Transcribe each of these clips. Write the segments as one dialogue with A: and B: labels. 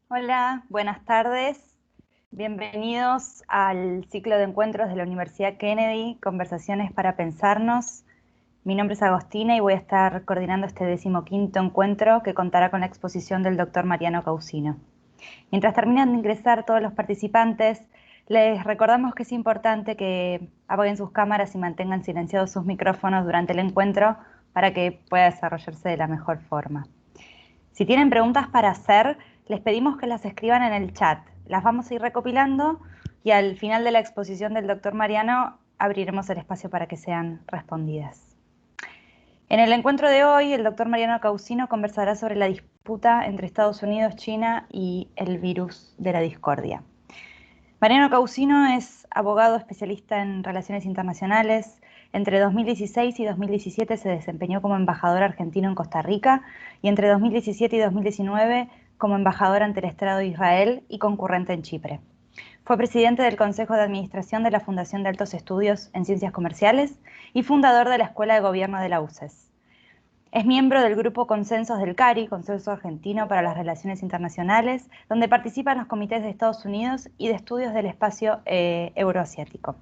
A: Hola, buenas tardes. Bienvenidos al ciclo de encuentros de la Universidad Kennedy, Conversaciones para Pensarnos. Mi nombre es Agostina y voy a estar coordinando este 15º encuentro que contará con la exposición del doctor Mariano Causino. Mientras terminan de ingresar todos los participantes, les recordamos que es importante que apaguen sus cámaras y mantengan silenciados sus micrófonos durante el encuentro para que pueda desarrollarse de la mejor forma. Si tienen preguntas para hacer, les pedimos que las escriban en el chat. Las vamos a ir recopilando y al final de la exposición del doctor Mariano abriremos el espacio para que sean respondidas. En el encuentro de hoy, el doctor Mariano Causino conversará sobre la disputa entre Estados Unidos, China y el virus de la discordia. Mariano Causino es abogado especialista en relaciones internacionales. Entre 2016 y 2017 se desempeñó como embajador argentino en Costa Rica y entre 2017 y 2019 como embajador ante el Estado de Israel y concurrente en Chipre. Fue presidente del Consejo de Administración de la Fundación de Altos Estudios en Ciencias Comerciales y fundador de la Escuela de Gobierno de la UCES. Es miembro del grupo Consensos del CARI, Consenso Argentino para las Relaciones Internacionales, donde participan los comités de Estados Unidos y de estudios del espacio euroasiático.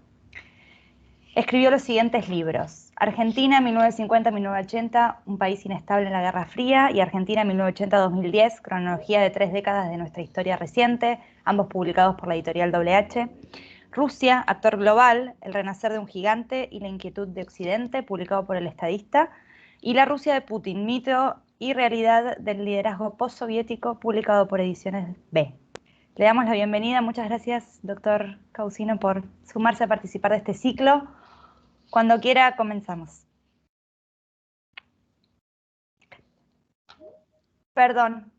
A: Escribió los siguientes libros: Argentina 1950-1980, un país inestable en la Guerra Fría, y Argentina 1980-2010, cronología de 3 décadas de nuestra historia reciente, ambos publicados por la editorial WH. Rusia, actor global, el renacer de un gigante y la inquietud de Occidente, publicado por El Estadista. Y La Rusia de Putin, mito y realidad del liderazgo postsoviético, publicado por Ediciones B. Le damos la bienvenida. Muchas gracias, doctor Causino, por sumarse a participar de este ciclo. Cuando quiera, comenzamos. Perdón,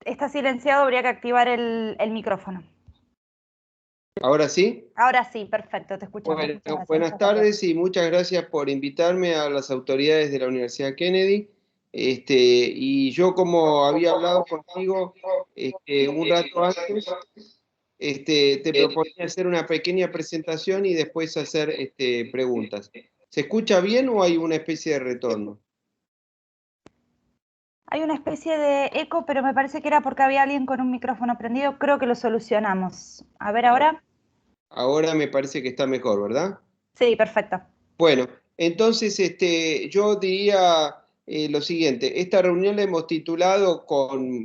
A: está silenciado, habría que activar el micrófono.
B: ¿Ahora sí?
A: Ahora sí, perfecto, te escuchamos.
B: Bueno,
A: Muchas gracias.
B: buenas tardes y muchas gracias por invitarme a las autoridades de la Universidad Kennedy. Y yo, como había hablado contigo un rato antes, te proponía hacer una pequeña presentación y después hacer preguntas. ¿Se escucha bien o hay una especie de retorno?
A: Hay una especie de eco, pero me parece que era porque había alguien con un micrófono prendido. Creo que lo solucionamos. A ver ahora.
B: Ahora me parece que está mejor, ¿verdad?
A: Sí, perfecto.
B: Bueno, entonces yo diría lo siguiente, esta reunión la hemos titulado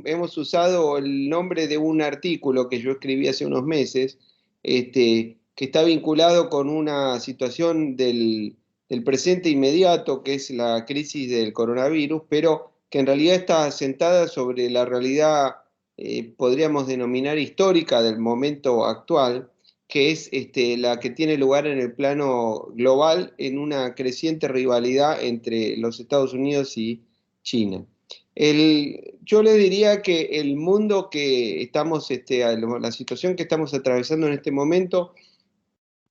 B: hemos usado el nombre de un artículo que yo escribí hace unos meses, que está vinculado con una situación del presente inmediato, que es la crisis del coronavirus, pero que en realidad está asentada sobre la realidad, podríamos denominar histórica del momento actual, que es la que tiene lugar en el plano global en una creciente rivalidad entre los Estados Unidos y China. Yo le diría que el mundo que estamos, la situación que estamos atravesando en este momento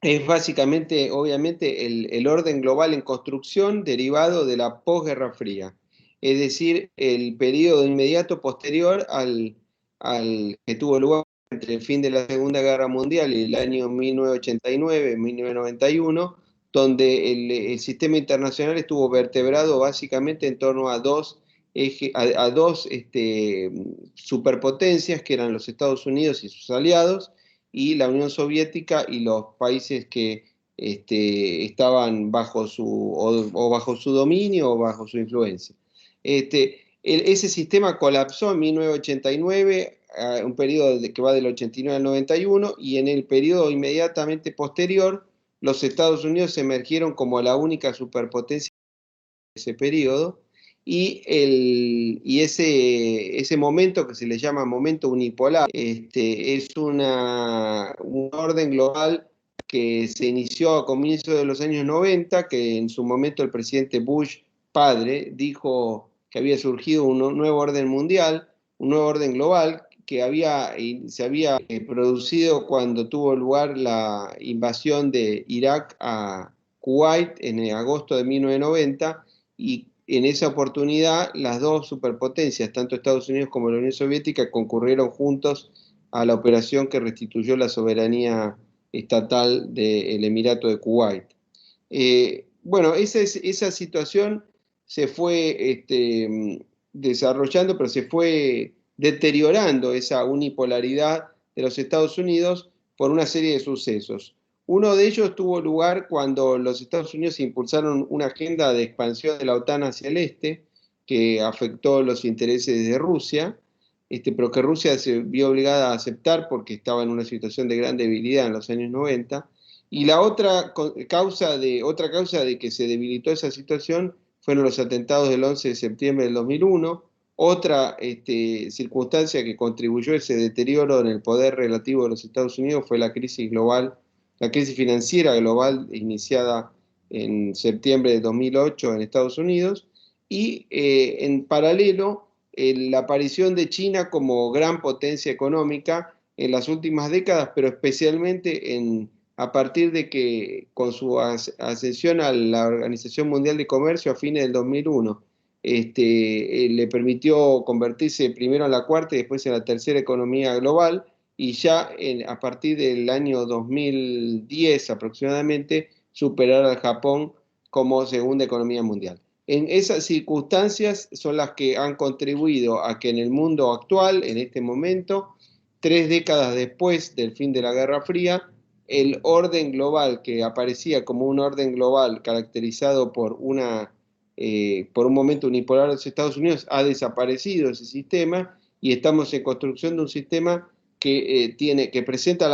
B: es básicamente, obviamente, el orden global en construcción derivado de la posguerra fría, es decir, el periodo inmediato posterior al que tuvo lugar entre el fin de la Segunda Guerra Mundial y el año 1989-1991, donde el sistema internacional estuvo vertebrado básicamente en torno a dos superpotencias, que eran los Estados Unidos y sus aliados, y la Unión Soviética y los países que estaban bajo o bajo su dominio o bajo su influencia. Ese sistema colapsó en 1989, un periodo que va del 89 al 91, y en el periodo inmediatamente posterior, los Estados Unidos emergieron como la única superpotencia de ese periodo, y ese momento, que se le llama momento unipolar, es un orden global que se inició a comienzos de los años 90, que en su momento el presidente Bush padre dijo que había surgido un nuevo orden mundial, un nuevo orden global que se había producido cuando tuvo lugar la invasión de Irak a Kuwait en agosto de 1990, y en esa oportunidad las dos superpotencias, tanto Estados Unidos como la Unión Soviética, concurrieron juntos a la operación que restituyó la soberanía estatal del Emirato de Kuwait. Bueno, esa situación se fue desarrollando, pero se fue deteriorando esa unipolaridad de los Estados Unidos por una serie de sucesos. Uno de ellos tuvo lugar cuando los Estados Unidos impulsaron una agenda de expansión de la OTAN hacia el este, que afectó los intereses de Rusia, pero que Rusia se vio obligada a aceptar porque estaba en una situación de gran debilidad en los años 90. Y la otra causa de que se debilitó esa situación fueron los atentados del 11 de septiembre del 2001. Otra circunstancia que contribuyó a ese deterioro en el poder relativo de los Estados Unidos fue la crisis global, la crisis financiera global iniciada en septiembre de 2008 en Estados Unidos, y en paralelo la aparición de China como gran potencia económica en las últimas décadas, pero especialmente a partir de que con su ascensión a la Organización Mundial de Comercio a fines del 2001, le permitió convertirse primero en la cuarta y después en la tercera economía global, y ya a partir del año 2010 aproximadamente superar al Japón como segunda economía mundial. En esas circunstancias son las que han contribuido a que en el mundo actual, en este momento, 3 décadas después del fin de la Guerra Fría, el orden global que aparecía como un orden global caracterizado por un momento unipolar de los Estados Unidos, ha desaparecido ese sistema y estamos en construcción de un sistema que presenta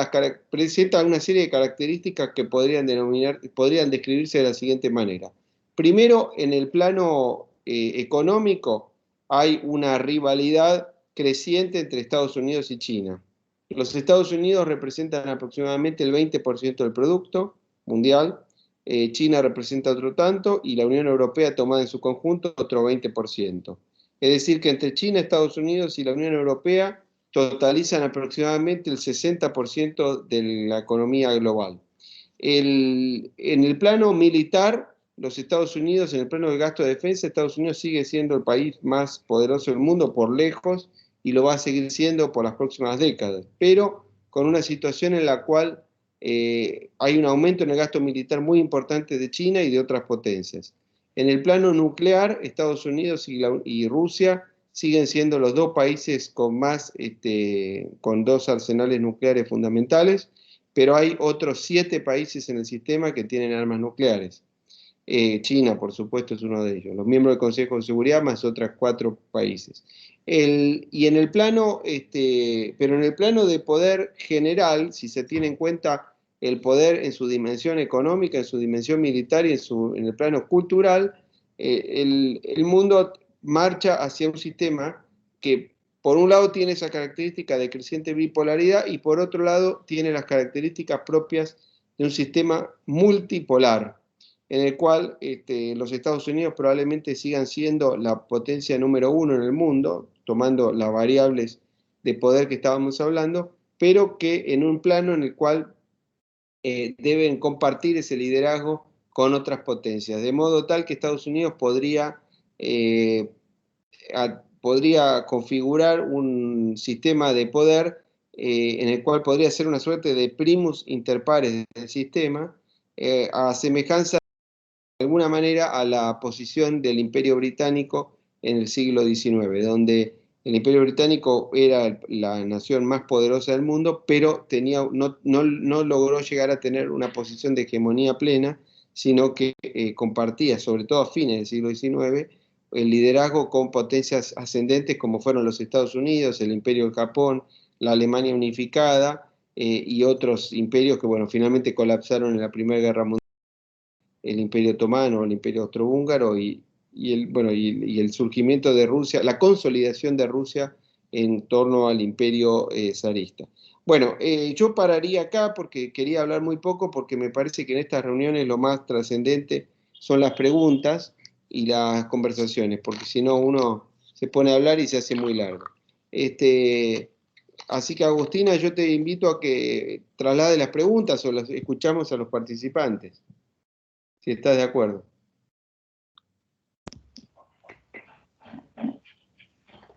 B: una serie de características que podrían describirse de la siguiente manera. Primero, en el plano económico, hay una rivalidad creciente entre Estados Unidos y China. Los Estados Unidos representan aproximadamente el 20% del producto mundial, China representa otro tanto y la Unión Europea tomada en su conjunto otro 20%. Es decir, que entre China, Estados Unidos y la Unión Europea totalizan aproximadamente el 60% de la economía global. En el plano militar, los Estados Unidos, en el plano del gasto de defensa, Estados Unidos sigue siendo el país más poderoso del mundo por lejos y lo va a seguir siendo por las próximas décadas, pero con una situación en la cual hay un aumento en el gasto militar muy importante de China y de otras potencias. En el plano nuclear, Estados Unidos y Rusia siguen siendo los dos países con dos arsenales nucleares fundamentales, pero hay otros 7 países en el sistema que tienen armas nucleares. China, por supuesto, es uno de ellos. Los miembros del Consejo de Seguridad más otros 4 países. Pero en el plano de poder general, si se tiene en cuenta el poder en su dimensión económica, en su dimensión militar y en el plano cultural, el mundo marcha hacia un sistema que por un lado tiene esa característica de creciente bipolaridad y por otro lado tiene las características propias de un sistema multipolar, en el cual los Estados Unidos probablemente sigan siendo la potencia número 1 en el mundo, tomando las variables de poder que estábamos hablando, pero que en un plano en el cual deben compartir ese liderazgo con otras potencias, de modo tal que Estados Unidos podría configurar un sistema de poder en el cual podría ser una suerte de primus inter pares del sistema, a semejanza de alguna manera a la posición del Imperio Británico en el siglo XIX, donde el Imperio Británico era la nación más poderosa del mundo, pero no logró llegar a tener una posición de hegemonía plena, sino que compartía, sobre todo a fines del siglo XIX, el liderazgo con potencias ascendentes como fueron los Estados Unidos, el Imperio del Japón, la Alemania unificada y otros imperios que, bueno, finalmente colapsaron en la Primera Guerra Mundial, el Imperio Otomano, el Imperio Austrohúngaro y el surgimiento de Rusia, la consolidación de Rusia en torno al Imperio zarista. Bueno, yo pararía acá porque quería hablar muy poco, porque me parece que en estas reuniones lo más trascendente son las preguntas y las conversaciones, porque si no uno se pone a hablar y se hace muy largo. Así que Agustina, yo te invito a que traslade las preguntas o las escuchamos a los participantes, si estás de acuerdo.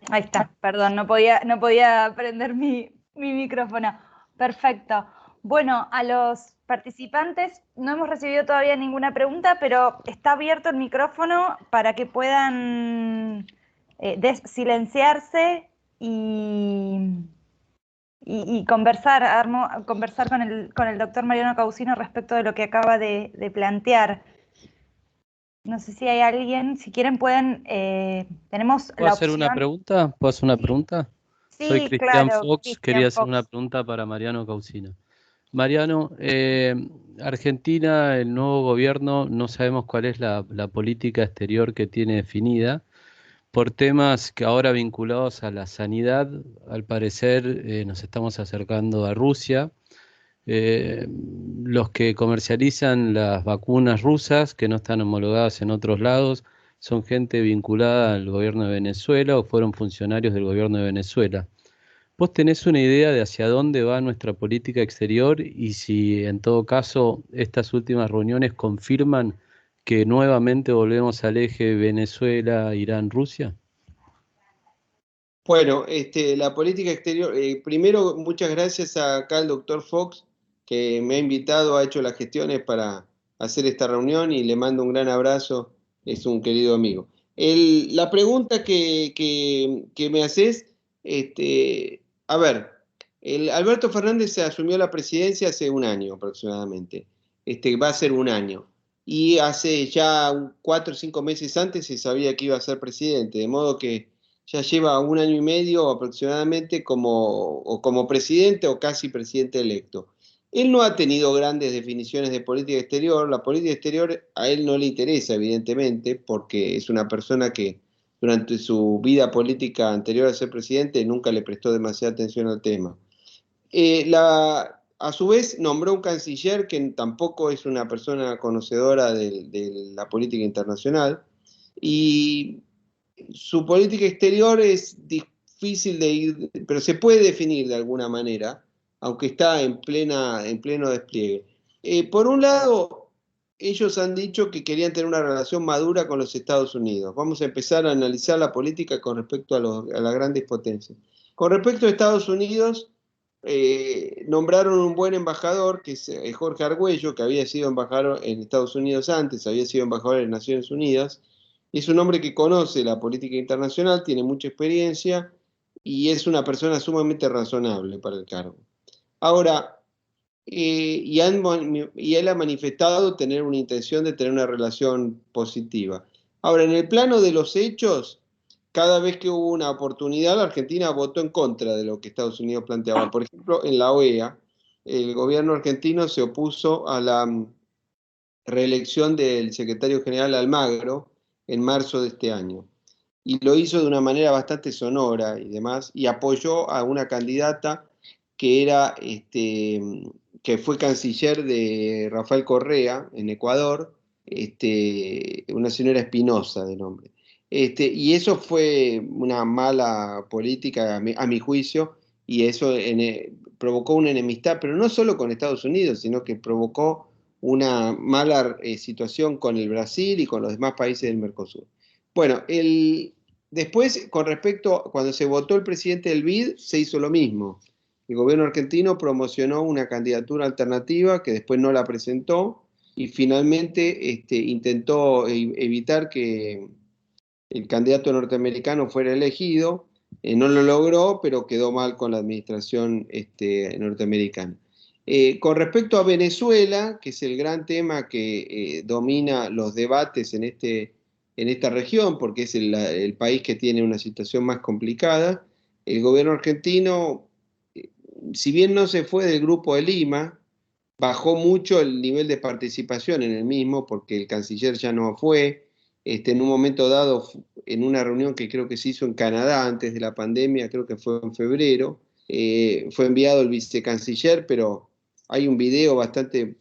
A: Ahí está, perdón, no podía prender mi micrófono. Perfecto. Bueno, a los participantes no hemos recibido todavía ninguna pregunta, pero está abierto el micrófono para que puedan silenciarse y, y conversar con el doctor Mariano Causino respecto de lo que acaba de plantear. No sé si hay alguien, si quieren pueden, tenemos
C: ¿Puedo
A: la
C: hacer una
A: opción.
C: pregunta? ¿Puedo hacer una
A: Sí,
C: pregunta? Soy
A: sí,
C: Cristian
A: claro,
C: Fox, quería
A: Christian
C: hacer una
A: Fox.
C: pregunta para Mariano Causina. Mariano, Argentina, el nuevo gobierno, no sabemos cuál es la política exterior que tiene definida. Por temas que ahora vinculados a la sanidad, al parecer nos estamos acercando a Rusia. Eh, los que comercializan las vacunas rusas, que no están homologadas en otros lados, son gente vinculada al gobierno de Venezuela o fueron funcionarios del gobierno de Venezuela. ¿Vos tenés una idea de hacia dónde va nuestra política exterior y si en todo caso estas últimas reuniones confirman que nuevamente volvemos al eje Venezuela, Irán, Rusia?
B: Bueno, la política exterior, primero muchas gracias acá al doctor Fox, que me ha invitado, ha hecho las gestiones para hacer esta reunión y le mando un gran abrazo, es un querido amigo. La pregunta que me haces, a ver, Alberto Fernández se asumió la presidencia hace un año aproximadamente, va a ser un año, y hace ya 4 o 5 meses antes se sabía que iba a ser presidente, de modo que ya lleva un año y medio aproximadamente como presidente o casi presidente electo. Él no ha tenido grandes definiciones de política exterior. La política exterior a él no le interesa, evidentemente, porque es una persona que durante su vida política anterior a ser presidente nunca le prestó demasiada atención al tema. A su vez nombró un canciller que tampoco es una persona conocedora de la política internacional, y su política exterior es difícil de ir, pero se puede definir de alguna manera, aunque está en pleno despliegue. Por un lado, ellos han dicho que querían tener una relación madura con los Estados Unidos. Vamos a empezar a analizar la política con respecto a las grandes potencias. Con respecto a Estados Unidos, nombraron un buen embajador, que es Jorge Argüello, que había sido embajador en Estados Unidos antes, había sido embajador en Naciones Unidas. Es un hombre que conoce la política internacional, tiene mucha experiencia y es una persona sumamente razonable para el cargo. Ahora, y él ha manifestado tener una intención de tener una relación positiva. Ahora, en el plano de los hechos, cada vez que hubo una oportunidad, la Argentina votó en contra de lo que Estados Unidos planteaba. Por ejemplo, en la OEA, el gobierno argentino se opuso a la reelección del secretario general Almagro en marzo de este año. Y lo hizo de una manera bastante sonora y demás, y apoyó a una candidata que era, que fue canciller de Rafael Correa en Ecuador, una señora Espinosa de nombre. Y eso fue una mala política a mi juicio, y eso provocó una enemistad, pero no solo con Estados Unidos, sino que provocó una mala situación con el Brasil y con los demás países del Mercosur. Bueno, después, con respecto, cuando se votó el presidente del BID, se hizo lo mismo. El gobierno argentino promocionó una candidatura alternativa que después no la presentó y finalmente intentó evitar que el candidato norteamericano fuera elegido. No lo logró, pero quedó mal con la administración norteamericana. Con respecto a Venezuela, que es el gran tema que domina los debates en esta región, porque es el país que tiene una situación más complicada, el gobierno argentino, si bien no se fue del Grupo de Lima, bajó mucho el nivel de participación en el mismo, porque el canciller ya no fue. En un momento dado, en una reunión que creo que se hizo en Canadá antes de la pandemia, creo que fue en febrero, fue enviado el vicecanciller, pero hay un video bastante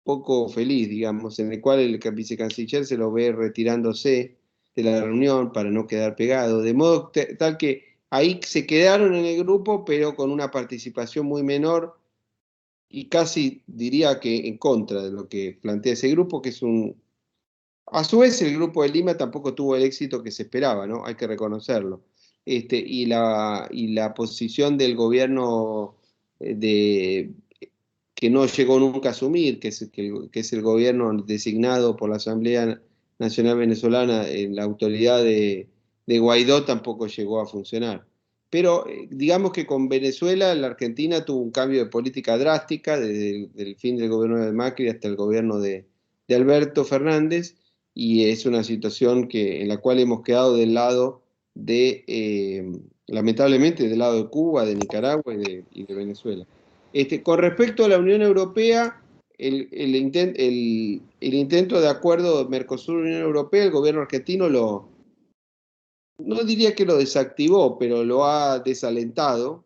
B: poco feliz, digamos, en el cual el vicecanciller se lo ve retirándose de la reunión para no quedar pegado, de modo tal que ahí se quedaron en el grupo, pero con una participación muy menor y casi diría que en contra de lo que plantea ese grupo, que es un... A su vez, el grupo de Lima tampoco tuvo el éxito que se esperaba, ¿no? Hay que reconocerlo. Y la posición del gobierno que no llegó nunca a asumir, que es el gobierno designado por la Asamblea Nacional Venezolana en la autoridad de Guaidó, tampoco llegó a funcionar. Pero digamos que con Venezuela, la Argentina tuvo un cambio de política drástica desde el fin del gobierno de Macri hasta el gobierno de Alberto Fernández, y es una situación en la cual hemos quedado del lado lamentablemente, del lado de Cuba, de Nicaragua y de Venezuela. Con respecto a la Unión Europea, el intento de acuerdo Mercosur-Unión Europea, el gobierno argentino no diría que lo desactivó, pero lo ha desalentado.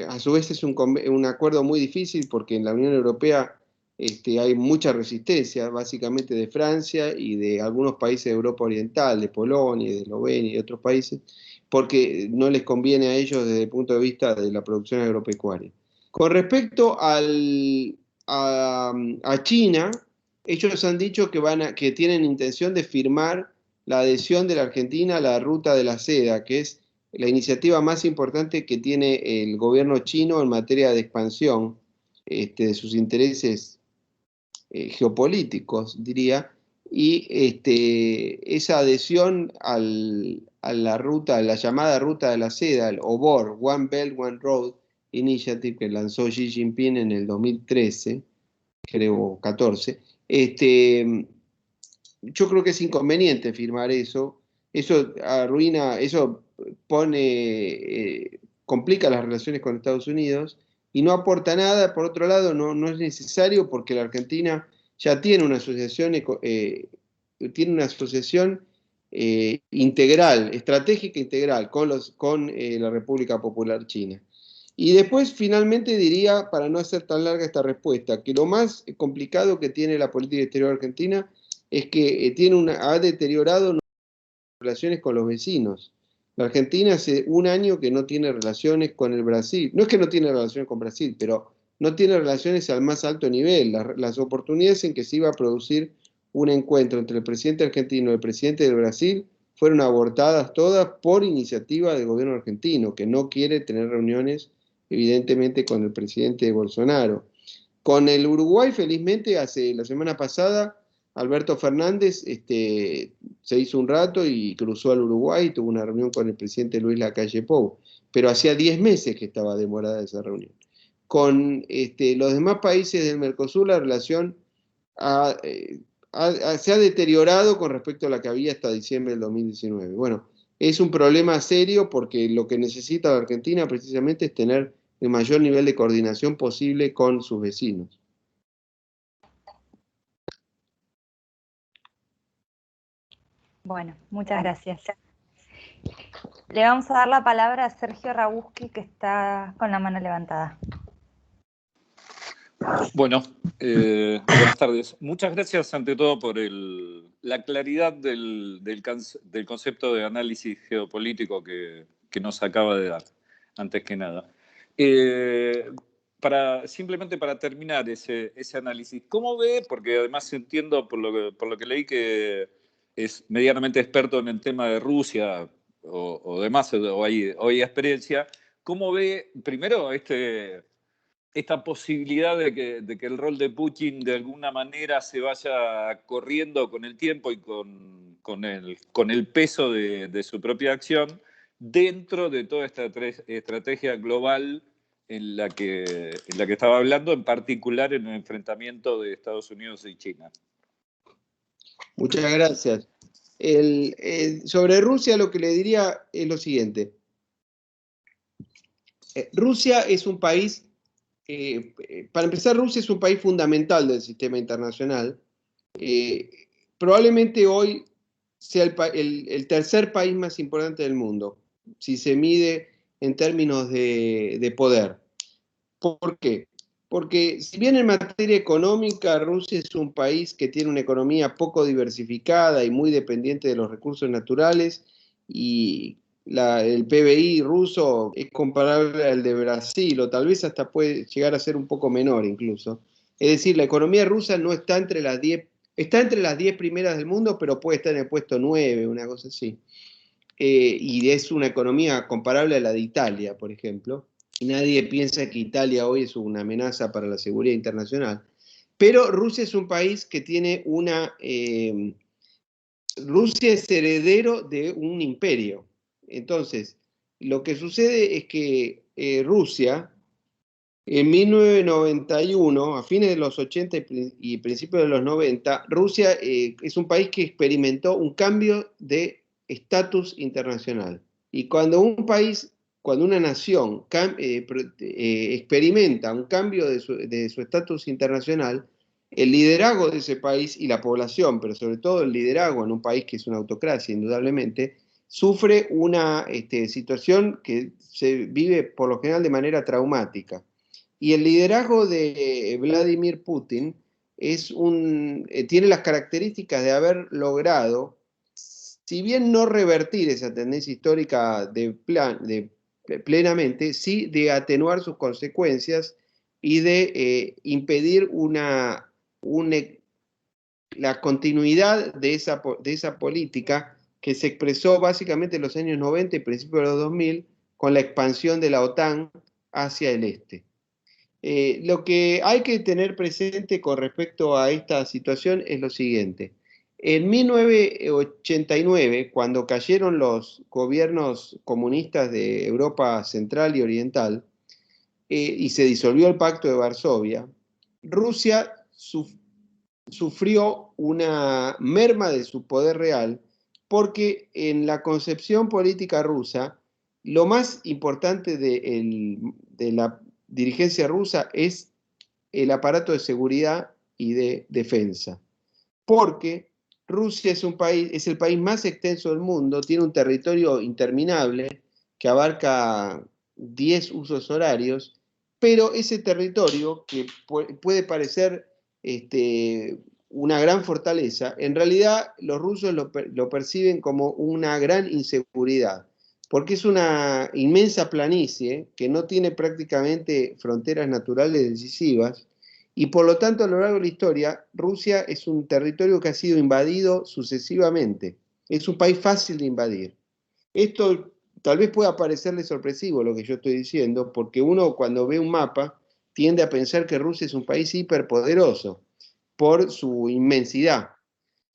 B: A su vez es un acuerdo muy difícil porque en la Unión Europea hay mucha resistencia, básicamente de Francia y de algunos países de Europa Oriental, de Polonia, de Eslovenia y otros países, porque no les conviene a ellos desde el punto de vista de la producción agropecuaria. Con respecto a China, ellos han dicho que tienen intención de firmar la adhesión de la Argentina a la Ruta de la Seda, que es la iniciativa más importante que tiene el gobierno chino en materia de expansión de sus intereses geopolíticos, diría, y esa adhesión a la ruta, a la llamada Ruta de la Seda, el OBOR, One Belt, One Road Initiative, que lanzó Xi Jinping en el 2013, creo, 14, yo creo que es inconveniente firmar eso. Eso arruina, eso complica las relaciones con Estados Unidos y no aporta nada. Por otro lado, no es necesario porque la Argentina ya tiene una asociación, integral, estratégica integral con la República Popular China. Y después, finalmente, diría, para no hacer tan larga esta respuesta, que lo más complicado que tiene la política exterior argentina es que ha deteriorado nuestras relaciones con los vecinos. La Argentina hace un año que no tiene relaciones con el Brasil. No es que no tiene relaciones con Brasil, pero no tiene relaciones al más alto nivel. Las oportunidades en que se iba a producir un encuentro entre el presidente argentino y el presidente del Brasil fueron abortadas todas por iniciativa del gobierno argentino, que no quiere tener reuniones, evidentemente, con el presidente Bolsonaro. Con el Uruguay, felizmente, la semana pasada, Alberto Fernández se hizo un rato y cruzó al Uruguay y tuvo una reunión con el presidente Luis Lacalle Pou, pero hacía 10 meses que estaba demorada esa reunión. Con los demás países del Mercosur, la relación se ha deteriorado con respecto a la que había hasta diciembre del 2019. Bueno, es un problema serio porque lo que necesita la Argentina precisamente es tener el mayor nivel de coordinación posible con sus vecinos.
A: Bueno, muchas gracias. Le vamos a dar la palabra a Sergio Rabuski, que está con la mano levantada.
D: Bueno, buenas tardes. Muchas gracias ante todo por la claridad del concepto de análisis geopolítico que nos acaba de dar, antes que nada. Simplemente para terminar ese análisis, ¿cómo ve? Porque además entiendo por lo que leí que es medianamente experto en el tema de Rusia o demás, o hay experiencia. ¿Cómo ve primero esta posibilidad de que el rol de Putin de alguna manera se vaya corriendo con el tiempo y con el peso de su propia acción dentro de toda esta estrategia global en la que estaba hablando, en particular en el enfrentamiento de Estados Unidos y China?
B: Muchas gracias. Sobre Rusia lo que le diría es lo siguiente. Rusia es un país, para empezar, Rusia es un país fundamental del sistema internacional. Probablemente hoy sea el tercer país más importante del mundo, si se mide en términos de poder. ¿Por qué? Porque si bien en materia económica Rusia es un país que tiene una economía poco diversificada y muy dependiente de los recursos naturales, y el PBI ruso es comparable al de Brasil, o tal vez hasta puede llegar a ser un poco menor incluso. Es decir, la economía rusa no está entre las 10, está entre las 10 primeras del mundo, pero puede estar en el puesto 9, una cosa así. Y es una economía comparable a la de Italia, por ejemplo. Y nadie piensa que Italia hoy es una amenaza para la seguridad internacional. Pero Rusia es un país que tiene Rusia es heredero de un imperio. Entonces, lo que sucede es que Rusia, en 1991, a fines de los 80 y principios de los 90, Rusia es un país que experimentó un cambio de estatus internacional. Y cuando una nación experimenta un cambio de su estatus internacional, el liderazgo de ese país y la población, pero sobre todo el liderazgo en un país que es una autocracia, indudablemente, sufre una situación que se vive por lo general de manera traumática. Y el liderazgo de Vladimir Putin tiene las características de haber logrado, si bien no revertir esa tendencia histórica plenamente, sí de atenuar sus consecuencias y de impedir la continuidad de esa política que se expresó básicamente en los años 90 y principios de los 2000 con la expansión de la OTAN hacia el este. Lo que hay que tener presente con respecto a esta situación es lo siguiente. En 1989, cuando cayeron los gobiernos comunistas de Europa Central y Oriental y se disolvió el Pacto de Varsovia, Rusia sufrió una merma de su poder real porque en la concepción política rusa, lo más importante de la dirigencia rusa es el aparato de seguridad y de defensa. Porque Rusia es el país más extenso del mundo, tiene un territorio interminable que abarca 10 usos horarios, pero ese territorio, que puede parecer una gran fortaleza, en realidad los rusos lo perciben como una gran inseguridad, porque es una inmensa planicie que no tiene prácticamente fronteras naturales decisivas, y por lo tanto a lo largo de la historia, Rusia es un territorio que ha sido invadido sucesivamente. Es un país fácil de invadir. Esto tal vez pueda parecerle sorpresivo lo que yo estoy diciendo, porque uno cuando ve un mapa tiende a pensar que Rusia es un país hiperpoderoso por su inmensidad.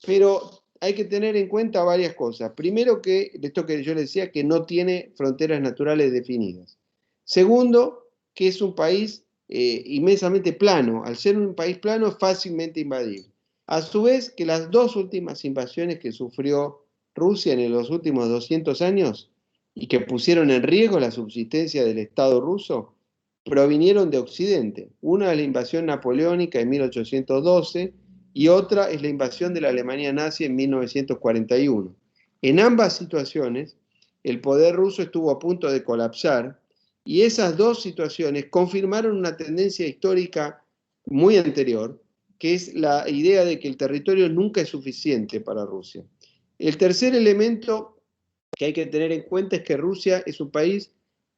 B: Pero hay que tener en cuenta varias cosas. Primero, que esto que yo le decía, que no tiene fronteras naturales definidas. Segundo, que es un país inmensamente plano. Al ser un país plano es fácilmente invadible. A su vez, que las dos últimas invasiones que sufrió Rusia en los últimos 200 años y que pusieron en riesgo la subsistencia del Estado ruso, provinieron de Occidente. Una es la invasión napoleónica en 1812 y otra es la invasión de la Alemania nazi en 1941. En ambas situaciones, el poder ruso estuvo a punto de colapsar y esas dos situaciones confirmaron una tendencia histórica muy anterior, que es la idea de que el territorio nunca es suficiente para Rusia. El tercer elemento que hay que tener en cuenta es que Rusia es un país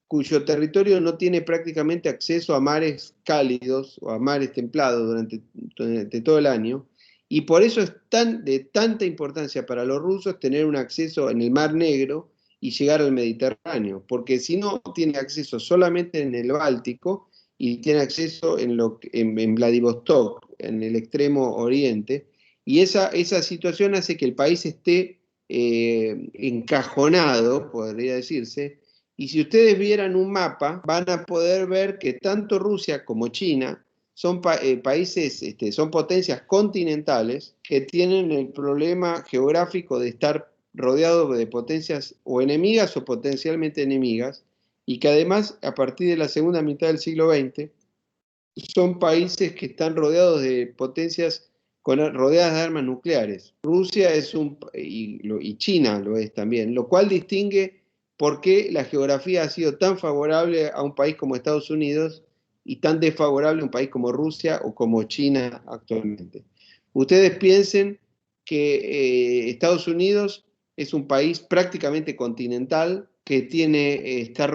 B: cuyo territorio no tiene prácticamente acceso a mares cálidos o a mares templados durante todo el año, y por eso es de tanta importancia para los rusos tener un acceso en el Mar Negro y llegar al Mediterráneo, porque si no, tiene acceso solamente en el Báltico y tiene acceso en Vladivostok, en el extremo oriente, y esa situación hace que el país esté encajonado, podría decirse. Y si ustedes vieran un mapa, van a poder ver que tanto Rusia como China son países, son potencias continentales que tienen el problema geográfico de estar rodeados de potencias o enemigas o potencialmente enemigas, y que además, a partir de la segunda mitad del siglo XX, son países que están rodeados de potencias rodeadas de armas nucleares. Rusia y China lo es también, lo cual distingue por qué la geografía ha sido tan favorable a un país como Estados Unidos y tan desfavorable a un país como Rusia o como China actualmente. Ustedes piensen que Estados Unidos es un país prácticamente continental que está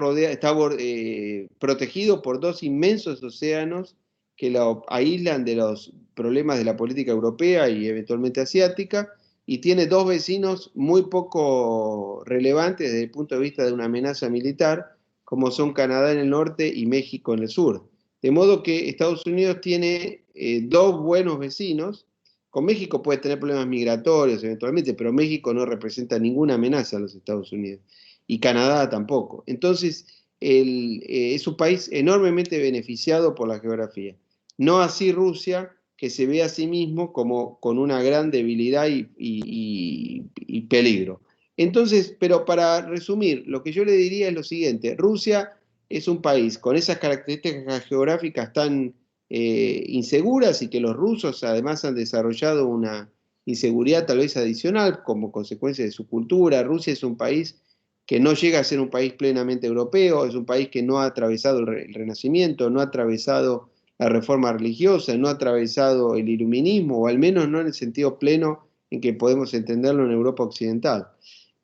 B: protegido por dos inmensos océanos que lo aíslan de los problemas de la política europea y eventualmente asiática, y tiene dos vecinos muy poco relevantes desde el punto de vista de una amenaza militar, como son Canadá en el norte y México en el sur. De modo que Estados Unidos tiene dos buenos vecinos. Con México puede tener problemas migratorios eventualmente, pero México no representa ninguna amenaza a los Estados Unidos. y Canadá tampoco. Entonces, es un país enormemente beneficiado por la geografía. No así Rusia, que se ve a sí mismo como con una gran debilidad y peligro. Entonces, pero para resumir, lo que yo le diría es lo siguiente: Rusia es un país con esas características geográficas tan inseguras, y que los rusos además han desarrollado una inseguridad tal vez adicional como consecuencia de su cultura. Rusia es un país que no llega a ser un país plenamente europeo, es un país que no ha atravesado el Renacimiento, no ha atravesado la reforma religiosa, no ha atravesado el iluminismo, o al menos no en el sentido pleno en que podemos entenderlo en Europa occidental.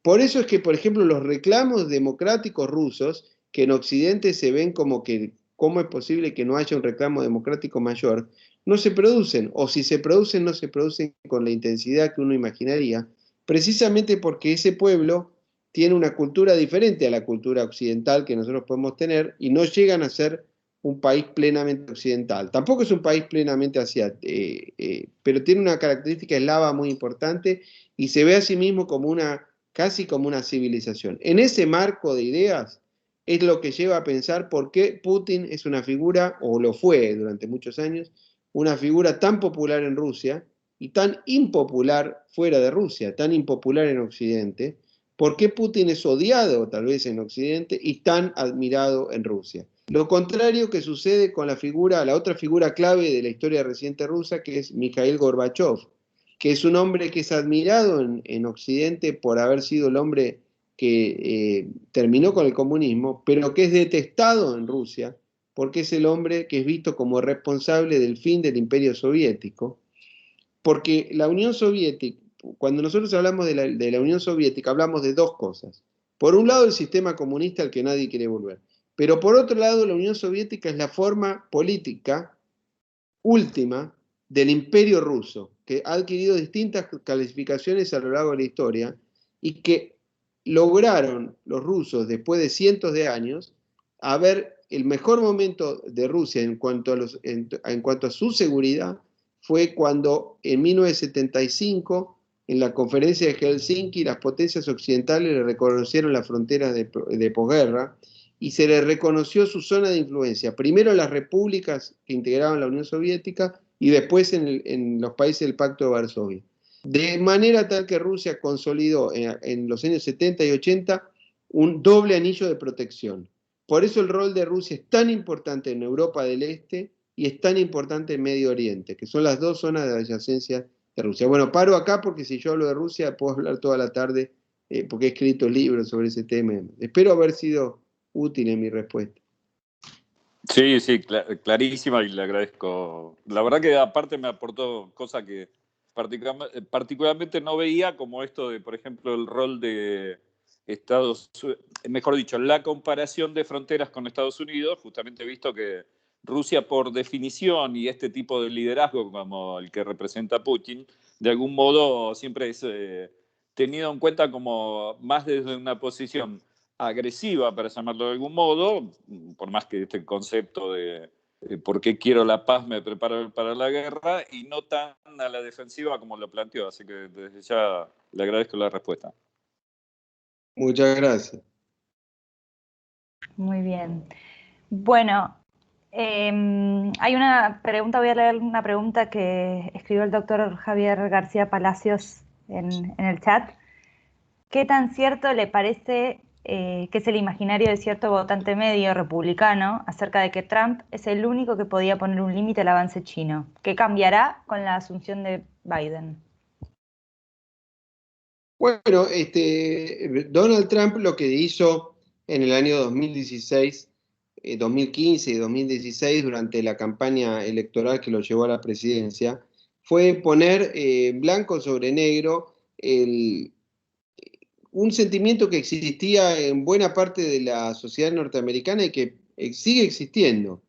B: Por eso es que, por ejemplo, los reclamos democráticos rusos, que en Occidente se ven como que cómo es posible que no haya un reclamo democrático mayor, no se producen, o si se producen, no se producen con la intensidad que uno imaginaría, precisamente porque ese pueblo tiene una cultura diferente a la cultura occidental que nosotros podemos tener, y no llegan a ser un país plenamente occidental. Tampoco es un país plenamente asiático, pero tiene una característica eslava muy importante, y se ve a sí mismo como casi como una civilización. En ese marco de ideas es lo que lleva a pensar por qué Putin es una figura, o lo fue durante muchos años, una figura tan popular en Rusia y tan impopular fuera de Rusia, tan impopular en Occidente. ¿Por qué Putin es odiado tal vez en Occidente y tan admirado en Rusia? Lo contrario que sucede con la otra figura clave de la historia reciente rusa, que es Mikhail Gorbachev, que es un hombre que es admirado en Occidente por haber sido el hombre que terminó con el comunismo, pero que es detestado en Rusia porque es el hombre que es visto como responsable del fin del Imperio Soviético, porque la Unión Soviética, cuando nosotros hablamos de la Unión Soviética, hablamos de dos cosas. Por un lado, el sistema comunista al que nadie quiere volver, pero por otro lado, la Unión Soviética es la forma política última del Imperio ruso, que ha adquirido distintas calificaciones a lo largo de la historia, y que lograron los rusos, después de cientos de años, a ver el mejor momento de Rusia en cuanto a su seguridad fue cuando en 1975, en la conferencia de Helsinki, las potencias occidentales le reconocieron las fronteras de posguerra, y se le reconoció su zona de influencia, primero en las repúblicas que integraban la Unión Soviética y después en los países del Pacto de Varsovia. De manera tal que Rusia consolidó en los años 70 y 80 un doble anillo de protección. Por eso el rol de Rusia es tan importante en Europa del Este y es tan importante en Medio Oriente, que son las dos zonas de adyacencia de Rusia. Bueno, paro acá porque si yo hablo de Rusia puedo hablar toda la tarde, porque he escrito libros sobre ese tema. Espero haber sido útil en mi respuesta.
D: Sí, sí, clarísima, y le agradezco. La verdad que aparte me aportó cosas que particularmente no veía, como esto de, por ejemplo, el rol de mejor dicho, la comparación de fronteras con Estados Unidos, justamente visto que Rusia, por definición, y este tipo de liderazgo como el que representa Putin, de algún modo siempre es tenido en cuenta como más desde una posición agresiva, para llamarlo de algún modo, por más que este concepto de por qué quiero la paz me preparo para la guerra, y no tan a la defensiva como lo planteó. Así que desde ya le agradezco la respuesta.
B: Muchas gracias.
A: Muy bien. Bueno, hay una pregunta, voy a leer una pregunta que escribió el doctor Javier García Palacios en el chat. ¿Qué tan cierto le parece que es el imaginario de cierto votante medio republicano acerca de que Trump es el único que podía poner un límite al avance chino? ¿Qué cambiará con la asunción de Biden?
B: Bueno, Donald Trump lo que hizo en el año 2016, 2015 y 2016, durante la campaña electoral que lo llevó a la presidencia, fue poner blanco sobre negro un sentimiento que existía en buena parte de la sociedad norteamericana y que sigue existiendo.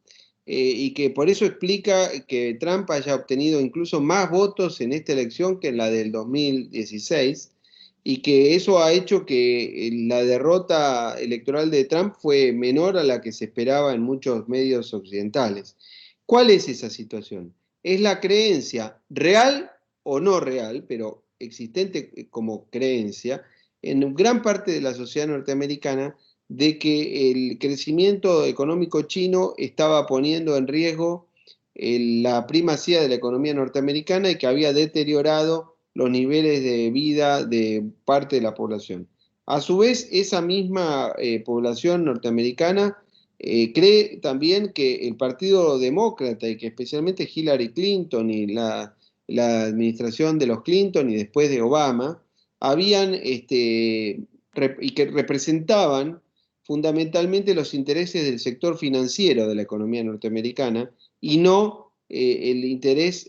B: Y que por eso explica que Trump haya obtenido incluso más votos en esta elección que en la del 2016, y que eso ha hecho que la derrota electoral de Trump fue menor a la que se esperaba en muchos medios occidentales. ¿Cuál es esa situación? Es la creencia real o no real, pero existente como creencia, en gran parte de la sociedad norteamericana de que el crecimiento económico chino estaba poniendo en riesgo la primacía de la economía norteamericana y que había deteriorado los niveles de vida de parte de la población. A su vez, esa misma población norteamericana cree también que el Partido Demócrata y que especialmente Hillary Clinton y la administración de los Clinton y después de Obama habían y que representaban fundamentalmente los intereses del sector financiero de la economía norteamericana y no el interés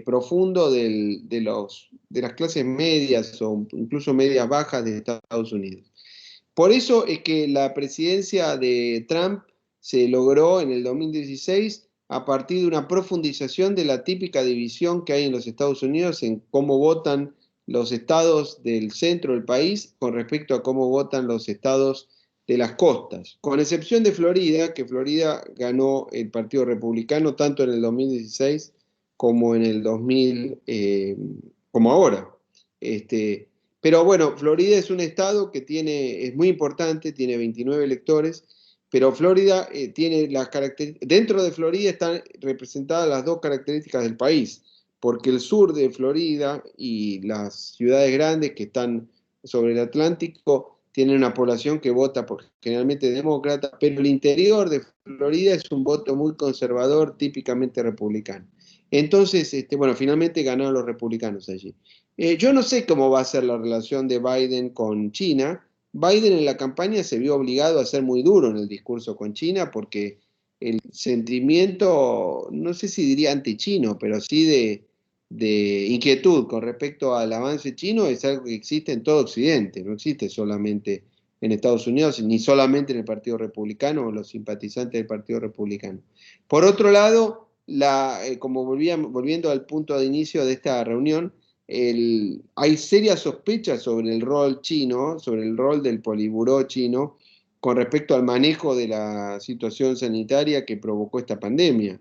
B: profundo de las clases medias o incluso medias bajas de Estados Unidos. Por eso es que la presidencia de Trump se logró en el 2016 a partir de una profundización de la típica división que hay en los Estados Unidos en cómo votan los estados del centro del país con respecto a cómo votan los estados de las costas, con excepción de Florida, que Florida ganó el Partido Republicano tanto en el 2016 como en el 2000, como ahora. Pero bueno, Florida es un estado que es muy importante, tiene 29 electores, pero Florida tiene las características, dentro de Florida están representadas las dos características del país, porque el sur de Florida y las ciudades grandes que están sobre el Atlántico tienen una población que vota generalmente demócrata, pero el interior de Florida es un voto muy conservador, típicamente republicano. Entonces, bueno, finalmente ganaron los republicanos allí. Yo no sé cómo va a ser la relación de Biden con China. Biden en la campaña se vio obligado a ser muy duro en el discurso con China porque el sentimiento, no sé si diría anti-chino, pero sí de inquietud con respecto al avance chino es algo que existe en todo Occidente, no existe solamente en Estados Unidos, ni solamente en el Partido Republicano o los simpatizantes del Partido Republicano. Por otro lado, como volviendo al punto de inicio de esta reunión, hay serias sospechas sobre el rol chino, sobre el rol del Politburó chino con respecto al manejo de la situación sanitaria que provocó esta pandemia.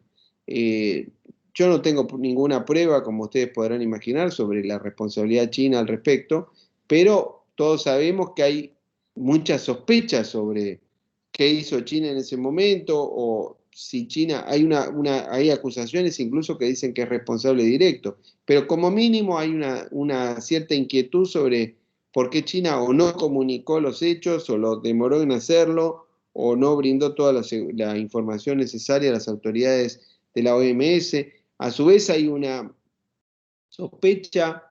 B: Yo no tengo ninguna prueba, como ustedes podrán imaginar, sobre la responsabilidad china al respecto, pero todos sabemos que hay muchas sospechas sobre qué hizo China en ese momento, o si China, hay acusaciones incluso que dicen que es responsable directo, pero como mínimo hay una cierta inquietud sobre por qué China o no comunicó los hechos, o lo demoró en hacerlo, o no brindó toda la información necesaria a las autoridades de la OMS. A su vez hay una sospecha,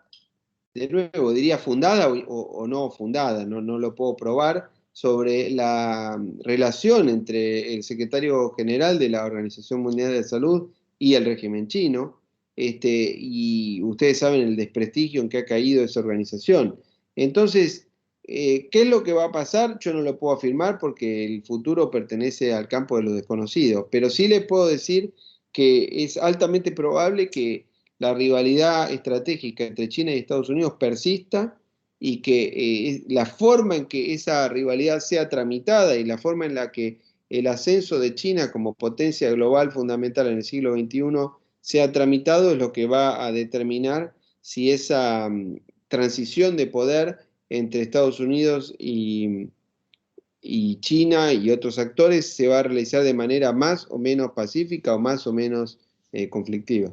B: de nuevo, diría fundada o no fundada, no lo puedo probar, sobre la relación entre el secretario general de la Organización Mundial de la Salud y el régimen chino, y ustedes saben el desprestigio en que ha caído esa organización. Entonces, ¿qué es lo que va a pasar? Yo no lo puedo afirmar porque el futuro pertenece al campo de lo desconocido, pero sí les puedo decir que es altamente probable que la rivalidad estratégica entre China y Estados Unidos persista y que la forma en que esa rivalidad sea tramitada y la forma en la que el ascenso de China como potencia global fundamental en el siglo XXI sea tramitado es lo que va a determinar si esa transición de poder entre Estados Unidos y China y otros actores se va a realizar de manera más o menos pacífica o más o menos conflictiva.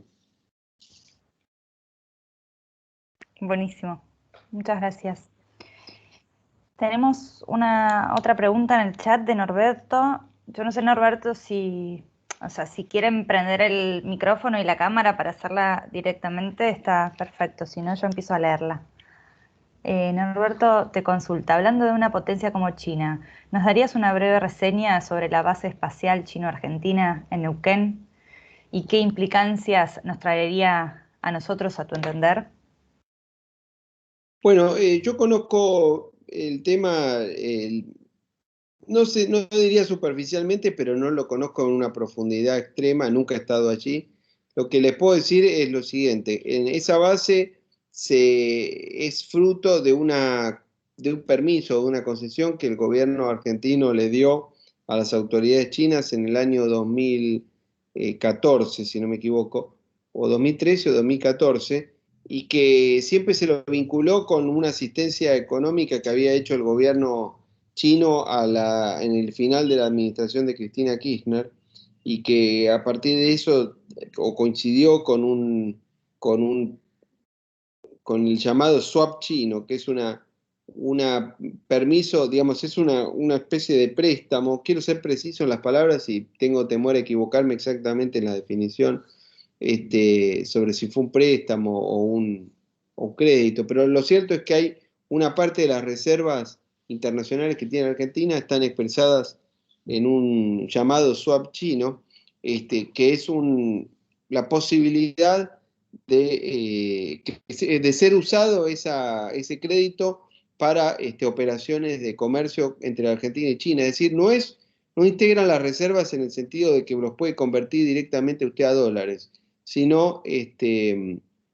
A: Buenísimo, muchas gracias. Tenemos otra pregunta en el chat de Norberto. Yo no sé, Norberto, si quieren prender el micrófono y la cámara para hacerla directamente, está perfecto. Si no, yo empiezo a leerla. Norberto te consulta, hablando de una potencia como China, ¿nos darías una breve reseña sobre la base espacial chino-argentina en Neuquén? ¿Y qué implicancias nos traería a nosotros, a tu entender?
B: Bueno, yo conozco el tema, no sé, no diría superficialmente, pero no lo conozco en una profundidad extrema, nunca he estado allí. Lo que les puedo decir es lo siguiente, en esa base es fruto de un permiso, de una concesión que el gobierno argentino le dio a las autoridades chinas en el año 2014, si no me equivoco, o 2013 o 2014, y que siempre se lo vinculó con una asistencia económica que había hecho el gobierno chino en el final de la administración de Cristina Kirchner, y que a partir de eso o coincidió con el llamado swap chino, que es una permiso, digamos, es una especie de préstamo. Quiero ser preciso en las palabras y tengo temor a equivocarme exactamente en la definición, sobre si fue un préstamo o un crédito, pero lo cierto es que hay una parte de las reservas internacionales que tiene Argentina están expresadas en un llamado swap chino, que es la posibilidad de ser usado ese crédito para operaciones de comercio entre Argentina y China. Es decir, no integran las reservas en el sentido de que los puede convertir directamente usted a dólares, sino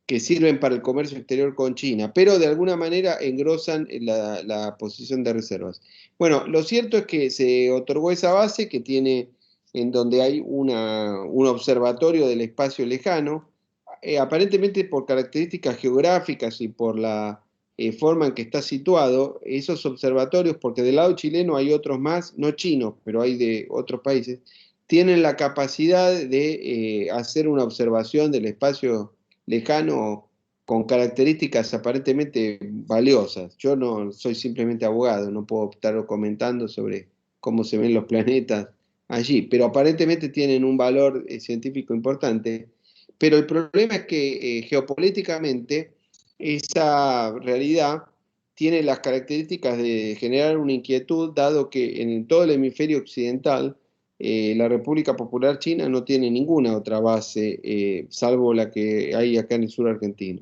B: que sirven para el comercio exterior con China, pero de alguna manera engrosan la posición de reservas. Bueno, lo cierto es que se otorgó esa base que tiene, en donde hay un observatorio del espacio lejano, aparentemente por características geográficas y por la forma en que está situado, esos observatorios, porque del lado chileno hay otros más, no chinos, pero hay de otros países, tienen la capacidad de hacer una observación del espacio lejano con características aparentemente valiosas. Yo no soy simplemente abogado, no puedo estar comentando sobre cómo se ven los planetas allí, pero aparentemente tienen un valor científico importante. Pero el problema es que geopolíticamente esa realidad tiene las características de generar una inquietud, dado que en todo el hemisferio occidental la República Popular China no tiene ninguna otra base, salvo la que hay acá en el sur argentino.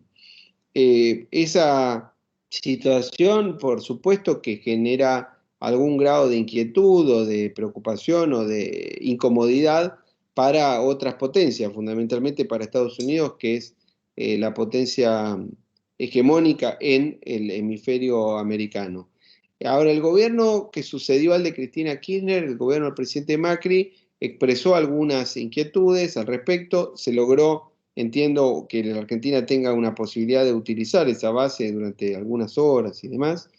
B: Esa situación, por supuesto, que genera algún grado de inquietud o de preocupación o de incomodidad para otras potencias, fundamentalmente para Estados Unidos, que es la potencia hegemónica en el hemisferio americano. Ahora, el gobierno que sucedió al de Cristina Kirchner, el gobierno del presidente Macri, expresó algunas inquietudes al respecto. Se logró, entiendo, que la Argentina tenga una posibilidad de utilizar esa base durante algunas horas y demás,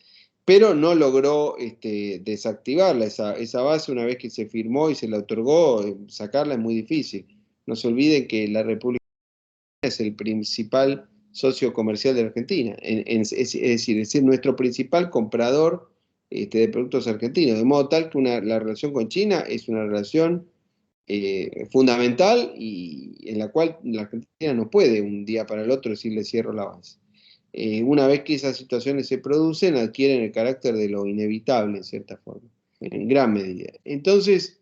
B: pero no logró desactivarla, esa base. Una vez que se firmó y se la otorgó, sacarla es muy difícil. No se olviden que la República es el principal socio comercial de la Argentina, es decir, nuestro principal comprador de productos argentinos, de modo tal que la relación con China es una relación fundamental y en la cual la Argentina no puede un día para el otro decirle cierro la base. Una vez que esas situaciones se producen, adquieren el carácter de lo inevitable, en cierta forma, en gran medida. Entonces,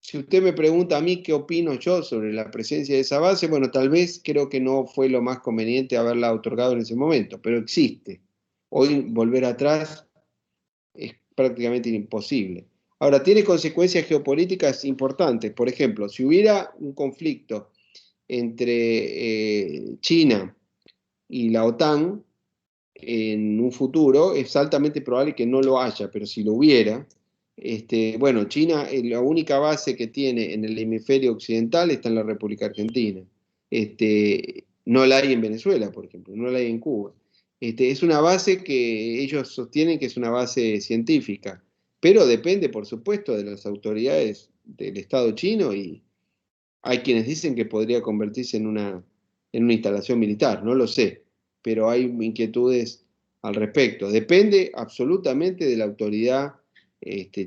B: si usted me pregunta a mí qué opino yo sobre la presencia de esa base, bueno, tal vez creo que no fue lo más conveniente haberla otorgado en ese momento, pero existe. Hoy volver atrás es prácticamente imposible. Ahora, tiene consecuencias geopolíticas importantes. Por ejemplo, si hubiera un conflicto entre China y la OTAN en un futuro, es altamente probable que no lo haya, pero si lo hubiera, bueno, China, la única base que tiene en el hemisferio occidental está en la República Argentina. No la hay en Venezuela, por ejemplo, no la hay en Cuba. Es una base que ellos sostienen que es una base científica, pero depende, por supuesto, de las autoridades del Estado chino, y hay quienes dicen que podría convertirse en una instalación militar, no lo sé, pero hay inquietudes al respecto. Depende absolutamente de la autoridad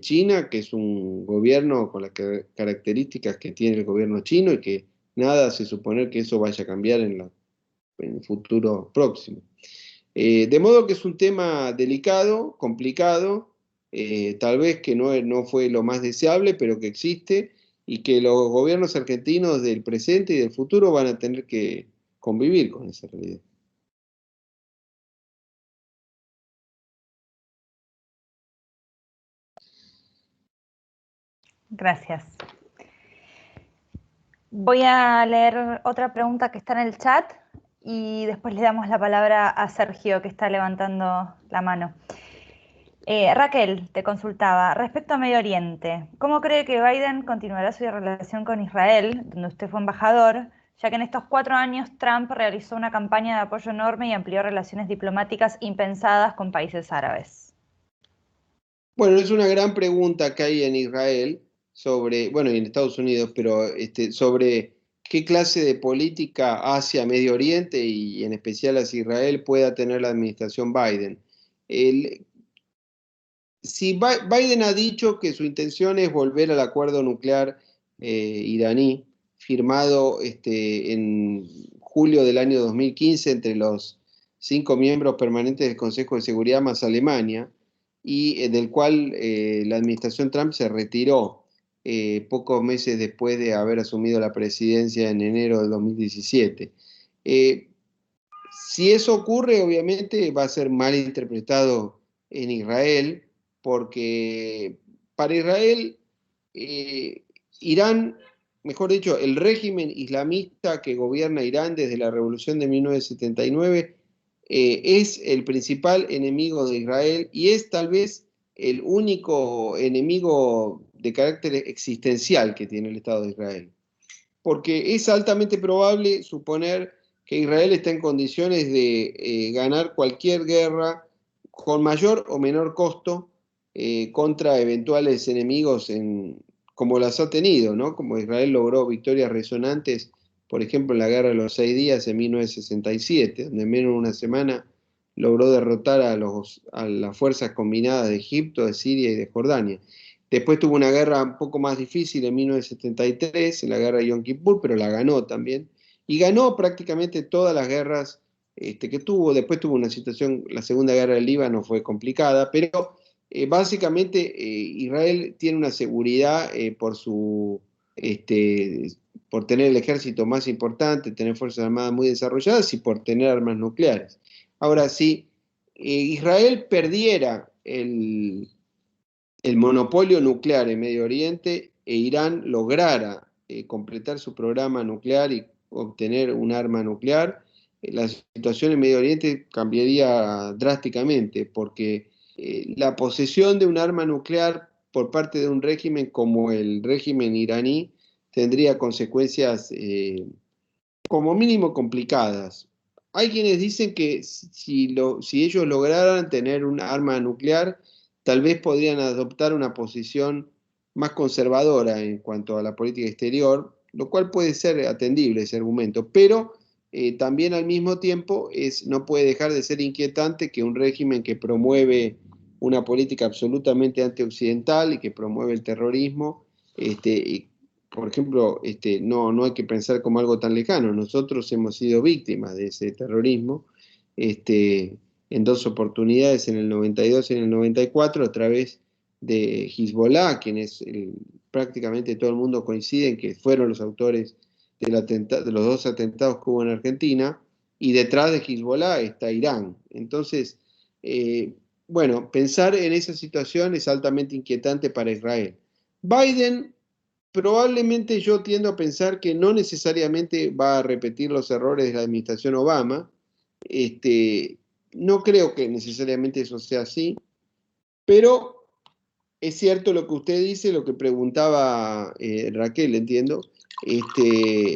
B: china, que es un gobierno con las características que tiene el gobierno chino, y que nada hace suponer que eso vaya a cambiar en el futuro próximo. De modo que es un tema delicado, complicado, tal vez que no fue lo más deseable, pero que existe, y que los gobiernos argentinos del presente y del futuro van a tener que convivir con esa realidad.
A: Gracias. Voy a leer otra pregunta que está en el chat y después le damos la palabra a Sergio, que está levantando la mano. Raquel te consultaba, respecto a Medio Oriente, ¿cómo cree que Biden continuará su relación con Israel, donde usted fue embajador, ya que en estos 4 años Trump realizó una campaña de apoyo enorme y amplió relaciones diplomáticas impensadas con países árabes?
B: Bueno, es una gran pregunta que hay en Israel sobre, bueno, y en Estados Unidos, pero sobre qué clase de política hacia Medio Oriente y en especial hacia Israel pueda tener la administración Biden. Si Biden ha dicho que su intención es volver al acuerdo nuclear iraní, firmado en julio del año 2015 entre los 5 miembros permanentes del Consejo de Seguridad más Alemania, y del cual la administración Trump se retiró pocos meses después de haber asumido la presidencia en enero de 2017. Si eso ocurre, obviamente va a ser mal interpretado en Israel, porque para Israel, Irán, mejor dicho, el régimen islamista que gobierna Irán desde la revolución de 1979, es el principal enemigo de Israel y es tal vez el único enemigo de carácter existencial que tiene el Estado de Israel. Porque es altamente probable suponer que Israel está en condiciones de ganar cualquier guerra con mayor o menor costo contra eventuales enemigos como las ha tenido, ¿no? Como Israel logró victorias resonantes, por ejemplo, en la Guerra de los 6 días en 1967, donde en menos de una semana logró derrotar a las fuerzas combinadas de Egipto, de Siria y de Jordania. Después tuvo una guerra un poco más difícil en 1973, en la guerra de Yom Kippur, pero la ganó también. Y ganó prácticamente todas las guerras que tuvo. Después tuvo una situación, la Segunda Guerra del Líbano fue complicada, pero básicamente Israel tiene una seguridad por tener el ejército más importante, tener fuerzas armadas muy desarrolladas y por tener armas nucleares. Ahora, si Israel perdiera el monopolio nuclear en Medio Oriente e Irán lograra completar su programa nuclear y obtener un arma nuclear, la situación en Medio Oriente cambiaría drásticamente, porque la posesión de un arma nuclear por parte de un régimen como el régimen iraní tendría consecuencias como mínimo complicadas. Hay quienes dicen que si ellos lograran tener un arma nuclear, tal vez podrían adoptar una posición más conservadora en cuanto a la política exterior, lo cual puede ser atendible ese argumento, pero también al mismo tiempo no puede dejar de ser inquietante que un régimen que promueve una política absolutamente antioccidental y que promueve el terrorismo, por ejemplo, no hay que pensar como algo tan lejano. Nosotros hemos sido víctimas de ese terrorismo en 2 oportunidades, en el 92 y en el 94, a través de Hezbollah, quienes prácticamente todo el mundo coincide en que fueron los autores de los 2 atentados que hubo en Argentina, y detrás de Hezbollah está Irán. Entonces, bueno, pensar en esa situación es altamente inquietante para Israel. Biden, probablemente yo tiendo a pensar que no necesariamente va a repetir los errores de la administración Obama. No creo que necesariamente eso sea así, pero es cierto lo que usted dice, lo que preguntaba Raquel, entiendo,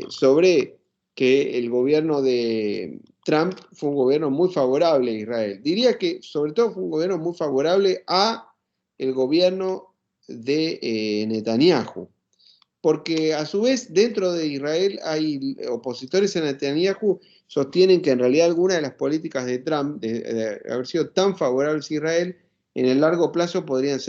B: sobre que el gobierno de Trump fue un gobierno muy favorable a Israel. Diría que sobre todo fue un gobierno muy favorable a el gobierno de Netanyahu, porque a su vez dentro de Israel hay opositores a Netanyahu, sostienen que en realidad algunas de las políticas de Trump, de haber sido tan favorables a Israel, en el largo plazo podrían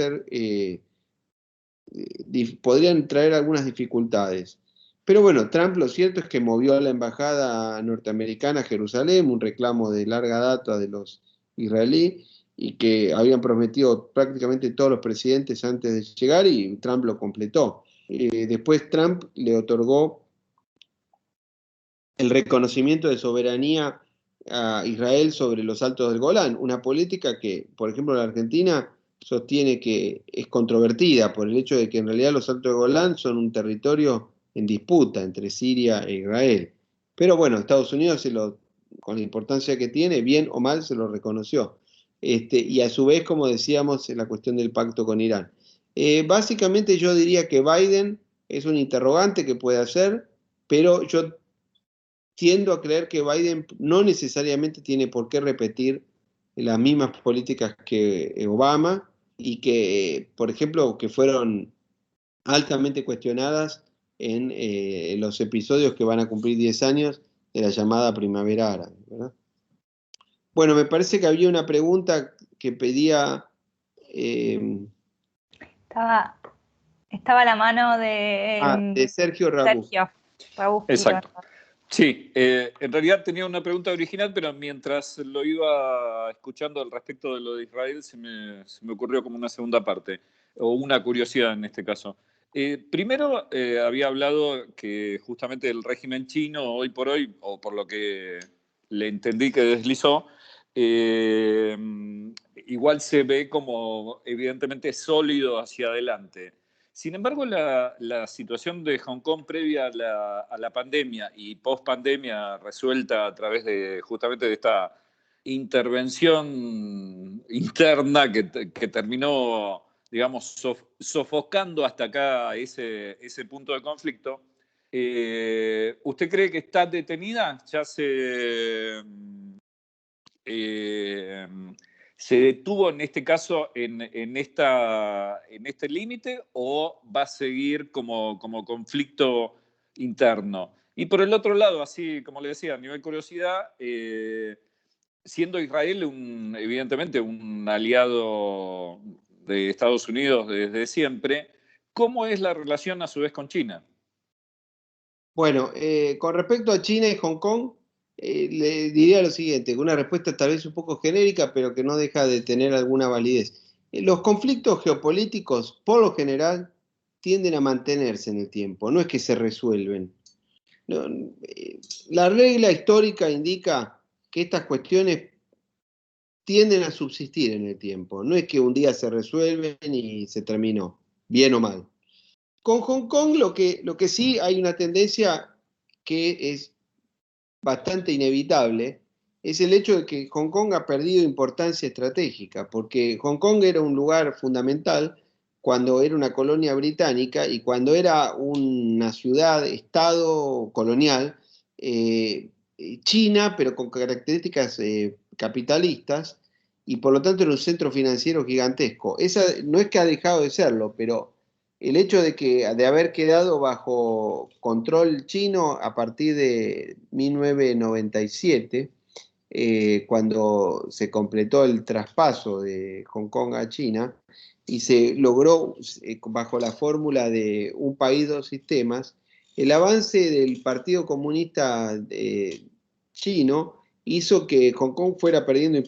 B: traer algunas dificultades. Pero bueno, Trump lo cierto es que movió a la embajada norteamericana a Jerusalén, un reclamo de larga data de los israelíes, y que habían prometido prácticamente todos los presidentes antes de llegar, y Trump lo completó. Después Trump le otorgó el reconocimiento de soberanía a Israel sobre los Altos del Golán, una política que, por ejemplo, la Argentina sostiene que es controvertida por el hecho de que en realidad los Altos del Golán son un territorio en disputa entre Siria e Israel. Pero bueno, Estados Unidos, con la importancia que tiene, bien o mal, se lo reconoció. Y a su vez, como decíamos, la cuestión del pacto con Irán. Básicamente yo diría que Biden es un interrogante que puede hacer, pero yo tiendo a creer que Biden no necesariamente tiene por qué repetir las mismas políticas que Obama y que, por ejemplo, que fueron altamente cuestionadas en los episodios que van a cumplir 10 años de la llamada Primavera Árabe, ¿verdad? Bueno, me parece que había una pregunta que pedía...
A: Estaba la mano de
B: Sergio Rabú.
D: Exacto. Sí, en realidad tenía una pregunta original, pero mientras lo iba escuchando al respecto de lo de Israel, se me ocurrió como una segunda parte, o una curiosidad en este caso. Primero, había hablado que justamente el régimen chino, hoy por hoy, o por lo que le entendí que deslizó, igual se ve como evidentemente sólido hacia adelante. Sin embargo, la situación de Hong Kong previa a la pandemia y post-pandemia resuelta a través de justamente de esta intervención interna que terminó, digamos, sofocando hasta acá ese punto de conflicto, ¿usted cree que está detenida? ¿Ya se detuvo en este caso en este límite o va a seguir como conflicto interno? Y por el otro lado, así como le decía, a nivel curiosidad, siendo Israel evidentemente un aliado de Estados Unidos desde siempre, ¿cómo es la relación a su vez con China?
B: Bueno, con respecto a China y Hong Kong, le diría lo siguiente, una respuesta tal vez un poco genérica, pero que no deja de tener alguna validez. Los conflictos geopolíticos, por lo general, tienden a mantenerse en el tiempo, no es que se resuelven. No, la regla histórica indica que estas cuestiones tienden a subsistir en el tiempo, no es que un día se resuelven y se terminó, bien o mal. Con Hong Kong lo que sí hay una tendencia que es bastante inevitable, es el hecho de que Hong Kong ha perdido importancia estratégica, porque Hong Kong era un lugar fundamental cuando era una colonia británica y cuando era una ciudad-estado colonial china, pero con características capitalistas, y por lo tanto era un centro financiero gigantesco. Esa no es que ha dejado de serlo, pero el hecho de haber quedado bajo control chino a partir de 1997, cuando se completó el traspaso de Hong Kong a China, y se logró, bajo la fórmula de un país, dos sistemas, el avance del Partido Comunista chino hizo que Hong Kong fuera perdiendo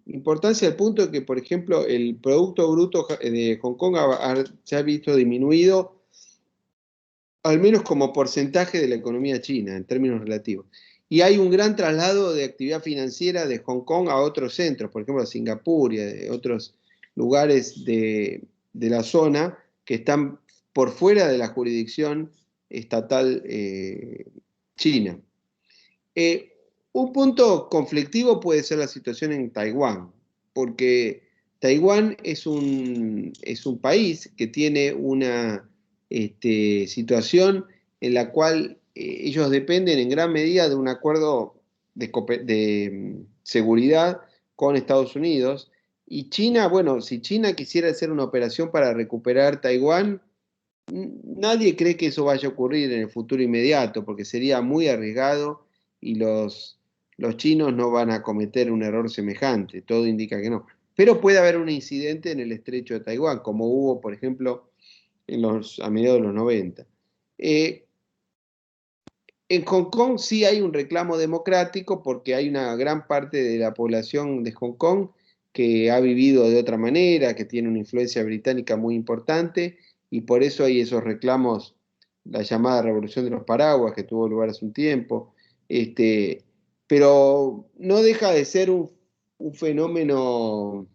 B: importancia al punto de que, por ejemplo, el Producto Bruto de Hong Kong se ha visto disminuido, al menos como porcentaje de la economía china, en términos relativos. Y hay un gran traslado de actividad financiera de Hong Kong a otros centros, por ejemplo a Singapur y a otros lugares de la zona que están por fuera de la jurisdicción estatal china. Un punto conflictivo puede ser la situación en Taiwán, porque Taiwán es un país que tiene una situación en la cual ellos dependen en gran medida de un acuerdo de seguridad con Estados Unidos. Y China, bueno, si China quisiera hacer una operación para recuperar Taiwán, nadie cree que eso vaya a ocurrir en el futuro inmediato, porque sería muy arriesgado y los chinos no van a cometer un error semejante, todo indica que no. Pero puede haber un incidente en el estrecho de Taiwán, como hubo, por ejemplo, a mediados de los 90. En Hong Kong sí hay un reclamo democrático porque hay una gran parte de la población de Hong Kong que ha vivido de otra manera, que tiene una influencia británica muy importante, y por eso hay esos reclamos, la llamada Revolución de los Paraguas, que tuvo lugar hace un tiempo, pero no deja de ser un fenómeno,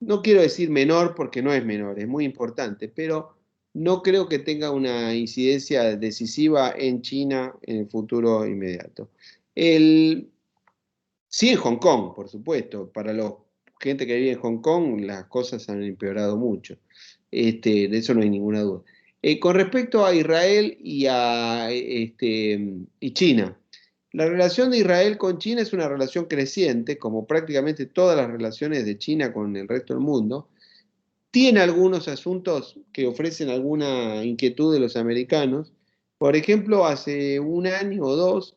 B: no quiero decir menor porque no es menor, es muy importante, pero no creo que tenga una incidencia decisiva en China en el futuro inmediato. Sí en Hong Kong, por supuesto, para la gente que vive en Hong Kong las cosas han empeorado mucho, de eso no hay ninguna duda. Con respecto a Israel y China, la relación de Israel con China es una relación creciente, como prácticamente todas las relaciones de China con el resto del mundo. Tiene algunos asuntos que ofrecen alguna inquietud de los americanos. Por ejemplo, hace un año o dos,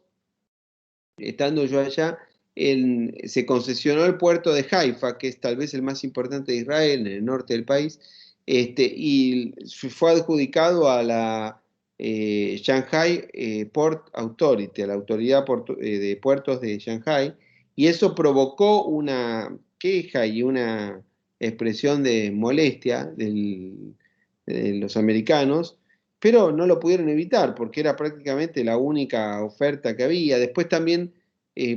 B: estando yo allá, se concesionó el puerto de Haifa, que es tal vez el más importante de Israel, en el norte del país, y fue adjudicado a la Shanghai Port Authority, a la autoridad de puertos de Shanghai, y eso provocó una queja y una expresión de molestia de los americanos, pero no lo pudieron evitar porque era prácticamente la única oferta que había. Después también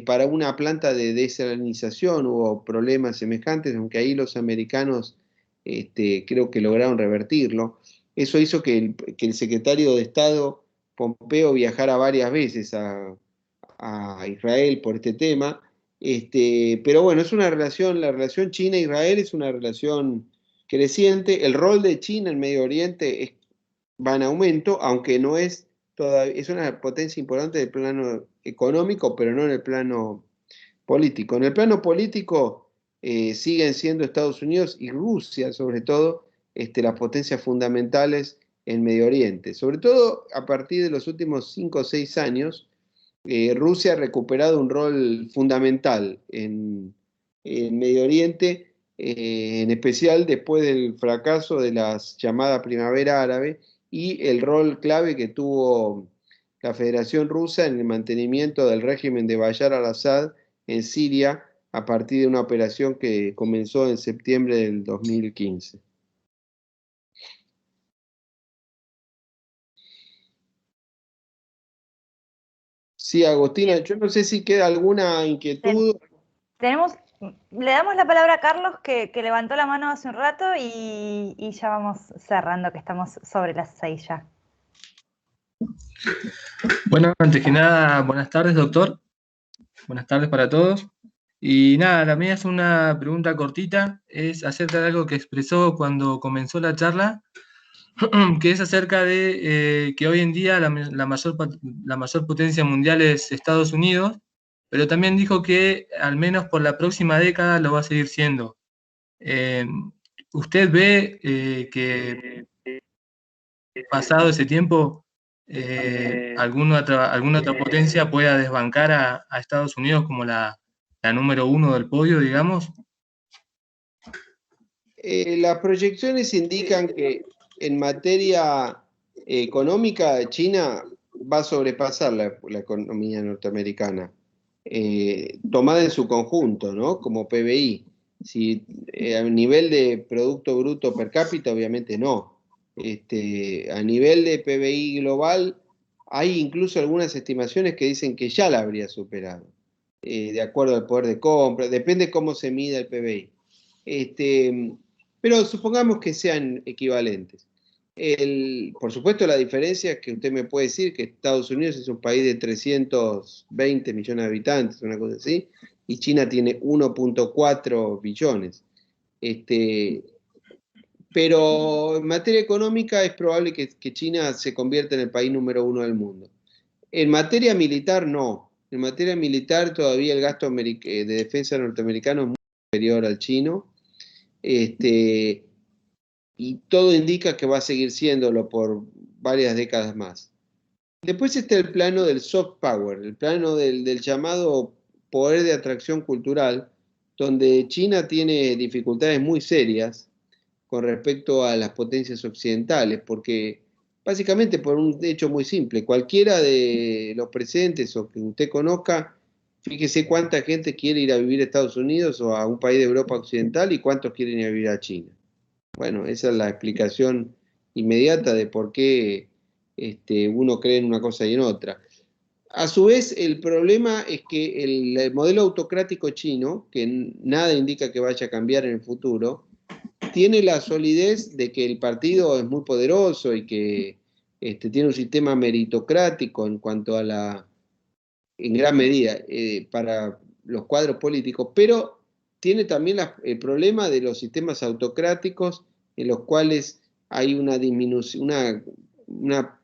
B: para una planta de desalinización hubo problemas semejantes, aunque ahí los americanos creo que lograron revertirlo. Eso hizo que el secretario de Estado Pompeo viajara varias veces a Israel por este tema. Pero bueno, es una relación, la relación China-Israel es una relación creciente. El rol de China en Medio Oriente va en aumento, aunque no es todavía, es una potencia importante en el plano económico, pero no en el plano político. En el plano político siguen siendo Estados Unidos y Rusia, sobre todo, las potencias fundamentales en Medio Oriente. Sobre todo a partir de los últimos 5 o 6 años, Rusia ha recuperado un rol fundamental en Medio Oriente, en especial después del fracaso de la llamada Primavera Árabe y el rol clave que tuvo la Federación Rusa en el mantenimiento del régimen de Bashar al-Assad en Siria a partir de una operación que comenzó en septiembre del 2015. Sí, Agostina, yo no sé si queda alguna inquietud.
A: Le damos la palabra a Carlos, que levantó la mano hace un rato, y ya vamos cerrando, que estamos sobre las 6 ya.
E: Bueno, antes que nada, buenas tardes, doctor. Buenas tardes para todos. Y nada, la mía es una pregunta cortita, es acerca de algo que expresó cuando comenzó la charla, que es acerca de que hoy en día la mayor potencia mundial es Estados Unidos, pero también dijo que al menos por la próxima década lo va a seguir siendo. ¿Usted ve que pasado ese tiempo alguna otra potencia pueda desbancar a Estados Unidos como la número 1 del podio, digamos?
B: Las proyecciones indican que en materia económica China va a sobrepasar la economía norteamericana, tomada en su conjunto, ¿no? Como PBI. Si, a nivel de Producto Bruto Per cápita, obviamente no. A nivel de PBI global, hay incluso algunas estimaciones que dicen que ya la habría superado, de acuerdo al poder de compra, depende cómo se mida el PBI. Pero supongamos que sean equivalentes. Por supuesto, la diferencia es que usted me puede decir que Estados Unidos es un país de 320 millones de habitantes, una cosa así, y China tiene 1.4 billones. Pero en materia económica es probable que China se convierta en el país número 1 del mundo. En materia militar, no. En materia militar todavía el gasto de defensa norteamericano es muy superior al chino. Y todo indica que va a seguir siéndolo por varias décadas más. Después está el plano del soft power, el plano del llamado poder de atracción cultural, donde China tiene dificultades muy serias con respecto a las potencias occidentales, porque básicamente por un hecho muy simple, cualquiera de los presentes o que usted conozca, fíjese cuánta gente quiere ir a vivir a Estados Unidos o a un país de Europa occidental y cuántos quieren ir a vivir a China. Bueno, esa es la explicación inmediata de por qué uno cree en una cosa y en otra. A su vez, el problema es que el modelo autocrático chino, que nada indica que vaya a cambiar en el futuro, tiene la solidez de que el partido es muy poderoso y que tiene un sistema meritocrático en cuanto a en gran medida, para los cuadros políticos, pero tiene también el problema de los sistemas autocráticos en los cuales hay una disminución, una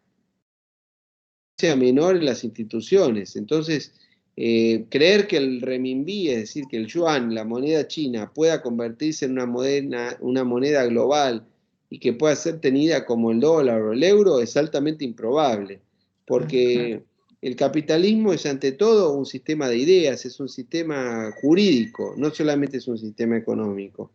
B: menor en las instituciones. Entonces, creer que el renminbi, es decir, que el yuan, la moneda china, pueda convertirse en una moneda global y que pueda ser tenida como el dólar o el euro es altamente improbable, porque el capitalismo es ante todo un sistema de ideas, es un sistema jurídico, no solamente es un sistema económico.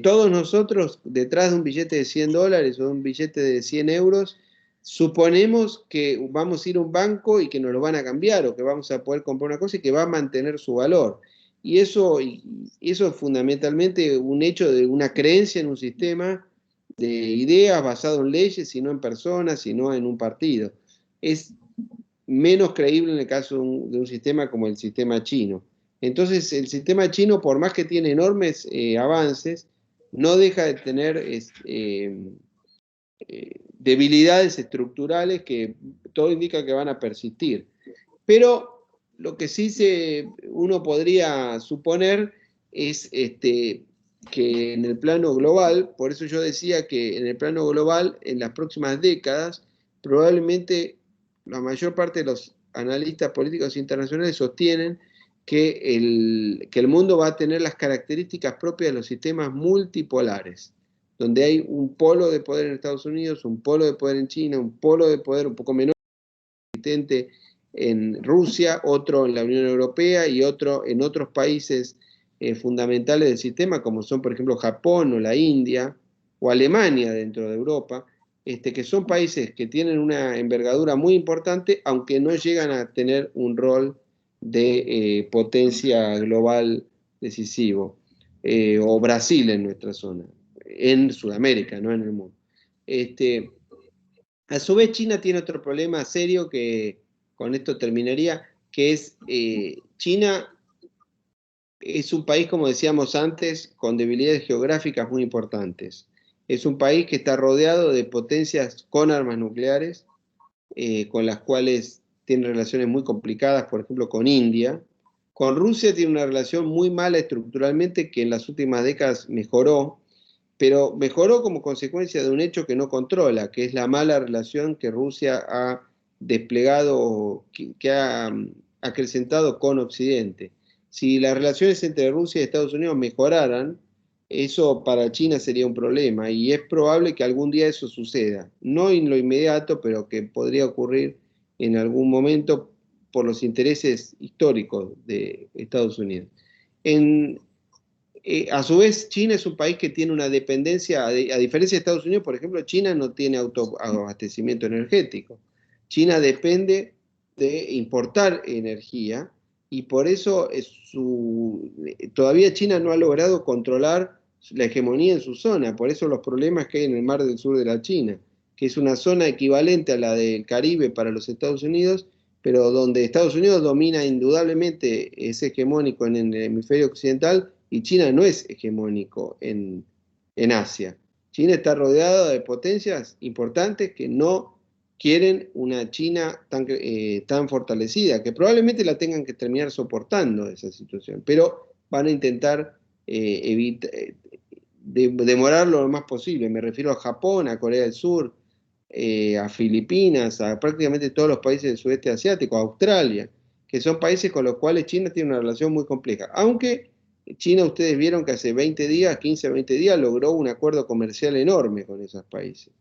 B: Todos nosotros, detrás de un billete de $100 o de un billete de 100 euros, suponemos que vamos a ir a un banco y que nos lo van a cambiar, o que vamos a poder comprar una cosa y que va a mantener su valor. Y eso es fundamentalmente un hecho de una creencia en un sistema de ideas basado en leyes y no en personas y no en un partido. Es menos creíble en el caso de un sistema como el sistema chino. Entonces, el sistema chino, por más que tiene enormes avances, no deja de tener debilidades estructurales que todo indica que van a persistir. Pero lo que sí uno podría suponer es que en el plano global, por eso yo decía que en el plano global, en las próximas décadas, probablemente la mayor parte de los analistas políticos internacionales sostienen que el mundo va a tener las características propias de los sistemas multipolares, donde hay un polo de poder en Estados Unidos, un polo de poder en China, un polo de poder un poco menor en Rusia, otro en la Unión Europea y otro en otros países fundamentales del sistema, como son, por ejemplo, Japón o la India o Alemania dentro de Europa, que son países que tienen una envergadura muy importante, aunque no llegan a tener un rol de potencia global decisivo, o Brasil en nuestra zona, en Sudamérica, no en el mundo. A su vez, China tiene otro problema serio que con esto terminaría, que es China es un país, como decíamos antes, con debilidades geográficas muy importantes. Es un país que está rodeado de potencias con armas nucleares, con las cuales tiene relaciones muy complicadas, por ejemplo, con India. Con Rusia tiene una relación muy mala estructuralmente, que en las últimas décadas mejoró, pero mejoró como consecuencia de un hecho que no controla, que es la mala relación que Rusia ha desplegado, que ha acrecentado con Occidente. Si las relaciones entre Rusia y Estados Unidos mejoraran, eso para China sería un problema, y es probable que algún día eso suceda. No en lo inmediato, pero que podría ocurrir en algún momento por los intereses históricos de Estados Unidos. A su vez, China es un país que tiene una dependencia, a diferencia de Estados Unidos, por ejemplo, China no tiene autoabastecimiento energético. China depende de importar energía, y por eso todavía China no ha logrado controlar la hegemonía en su zona. Por eso los problemas que hay en el mar del sur de la China, que es una zona equivalente a la del Caribe para los Estados Unidos, pero donde Estados Unidos domina indudablemente, es hegemónico en el hemisferio occidental, y China no es hegemónico en Asia. China está rodeada de potencias importantes que no quieren una China tan fortalecida, que probablemente la tengan que terminar soportando esa situación, pero van a intentar demorarlo lo más posible. Me refiero a Japón, a Corea del Sur, a Filipinas, a prácticamente todos los países del sudeste asiático, a Australia, que son países con los cuales China tiene una relación muy compleja. Aunque China, ustedes vieron que hace 20 días, 15 o 20 días, logró un acuerdo comercial enorme con esos países,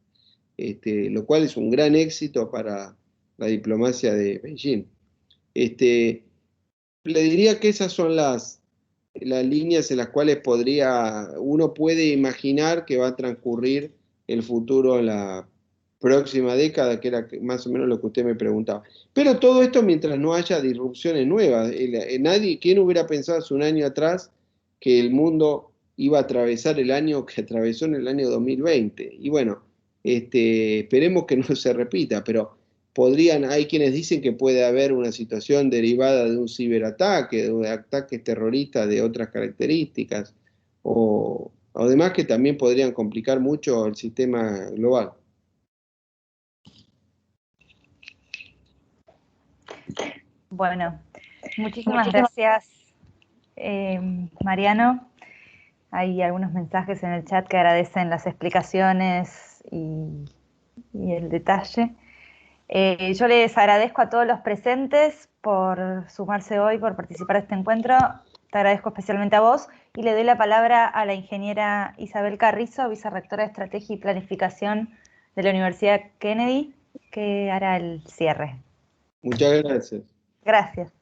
B: lo cual es un gran éxito para la diplomacia de Beijing. Le diría que esas son las líneas en las cuales uno puede imaginar que va a transcurrir el futuro en la próxima década, que era más o menos lo que usted me preguntaba. Pero todo esto mientras no haya disrupciones nuevas. ¿Quién hubiera pensado hace un año atrás que el mundo iba a atravesar el año que atravesó en el año 2020? Y bueno, esperemos que no se repita, pero hay quienes dicen que puede haber una situación derivada de un ciberataque, de ataques terroristas de otras características, o además que también podrían complicar mucho el sistema global.
A: Bueno, muchísimas gracias, Mariano. Hay algunos mensajes en el chat que agradecen las explicaciones y el detalle. Yo les agradezco a todos los presentes por sumarse hoy, por participar de este encuentro. Te agradezco especialmente a vos y le doy la palabra a la ingeniera Isabel Carrizo, vicerrectora de Estrategia y Planificación de la Universidad Kennedy, que hará el cierre.
B: Muchas gracias.
A: Gracias.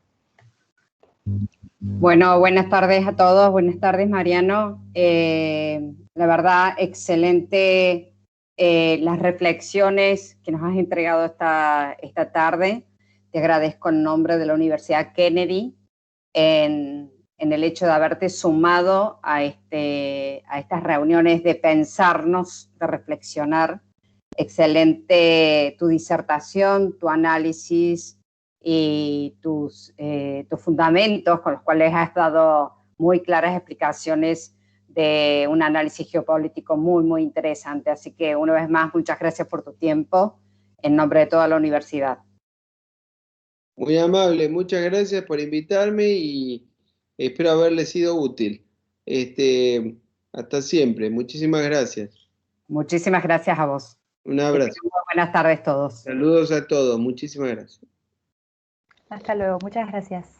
F: Bueno, buenas tardes a todos. Buenas tardes, Mariano. La verdad, excelente las reflexiones que nos has entregado esta tarde. Te agradezco en nombre de la Universidad Kennedy en el hecho de haberte sumado a estas reuniones de pensarnos, de reflexionar. Excelente tu disertación, tu análisis y tus fundamentos con los cuales has dado muy claras explicaciones de un análisis geopolítico muy, muy interesante. Así que una vez más, muchas gracias por tu tiempo en nombre de toda la universidad.
B: Muy amable, muchas gracias por invitarme y espero haberle sido útil. Hasta siempre, muchísimas gracias.
F: Muchísimas gracias a vos.
B: Un abrazo.
F: Buenas tardes a todos.
B: Saludos a todos, muchísimas gracias.
A: Hasta luego, muchas gracias.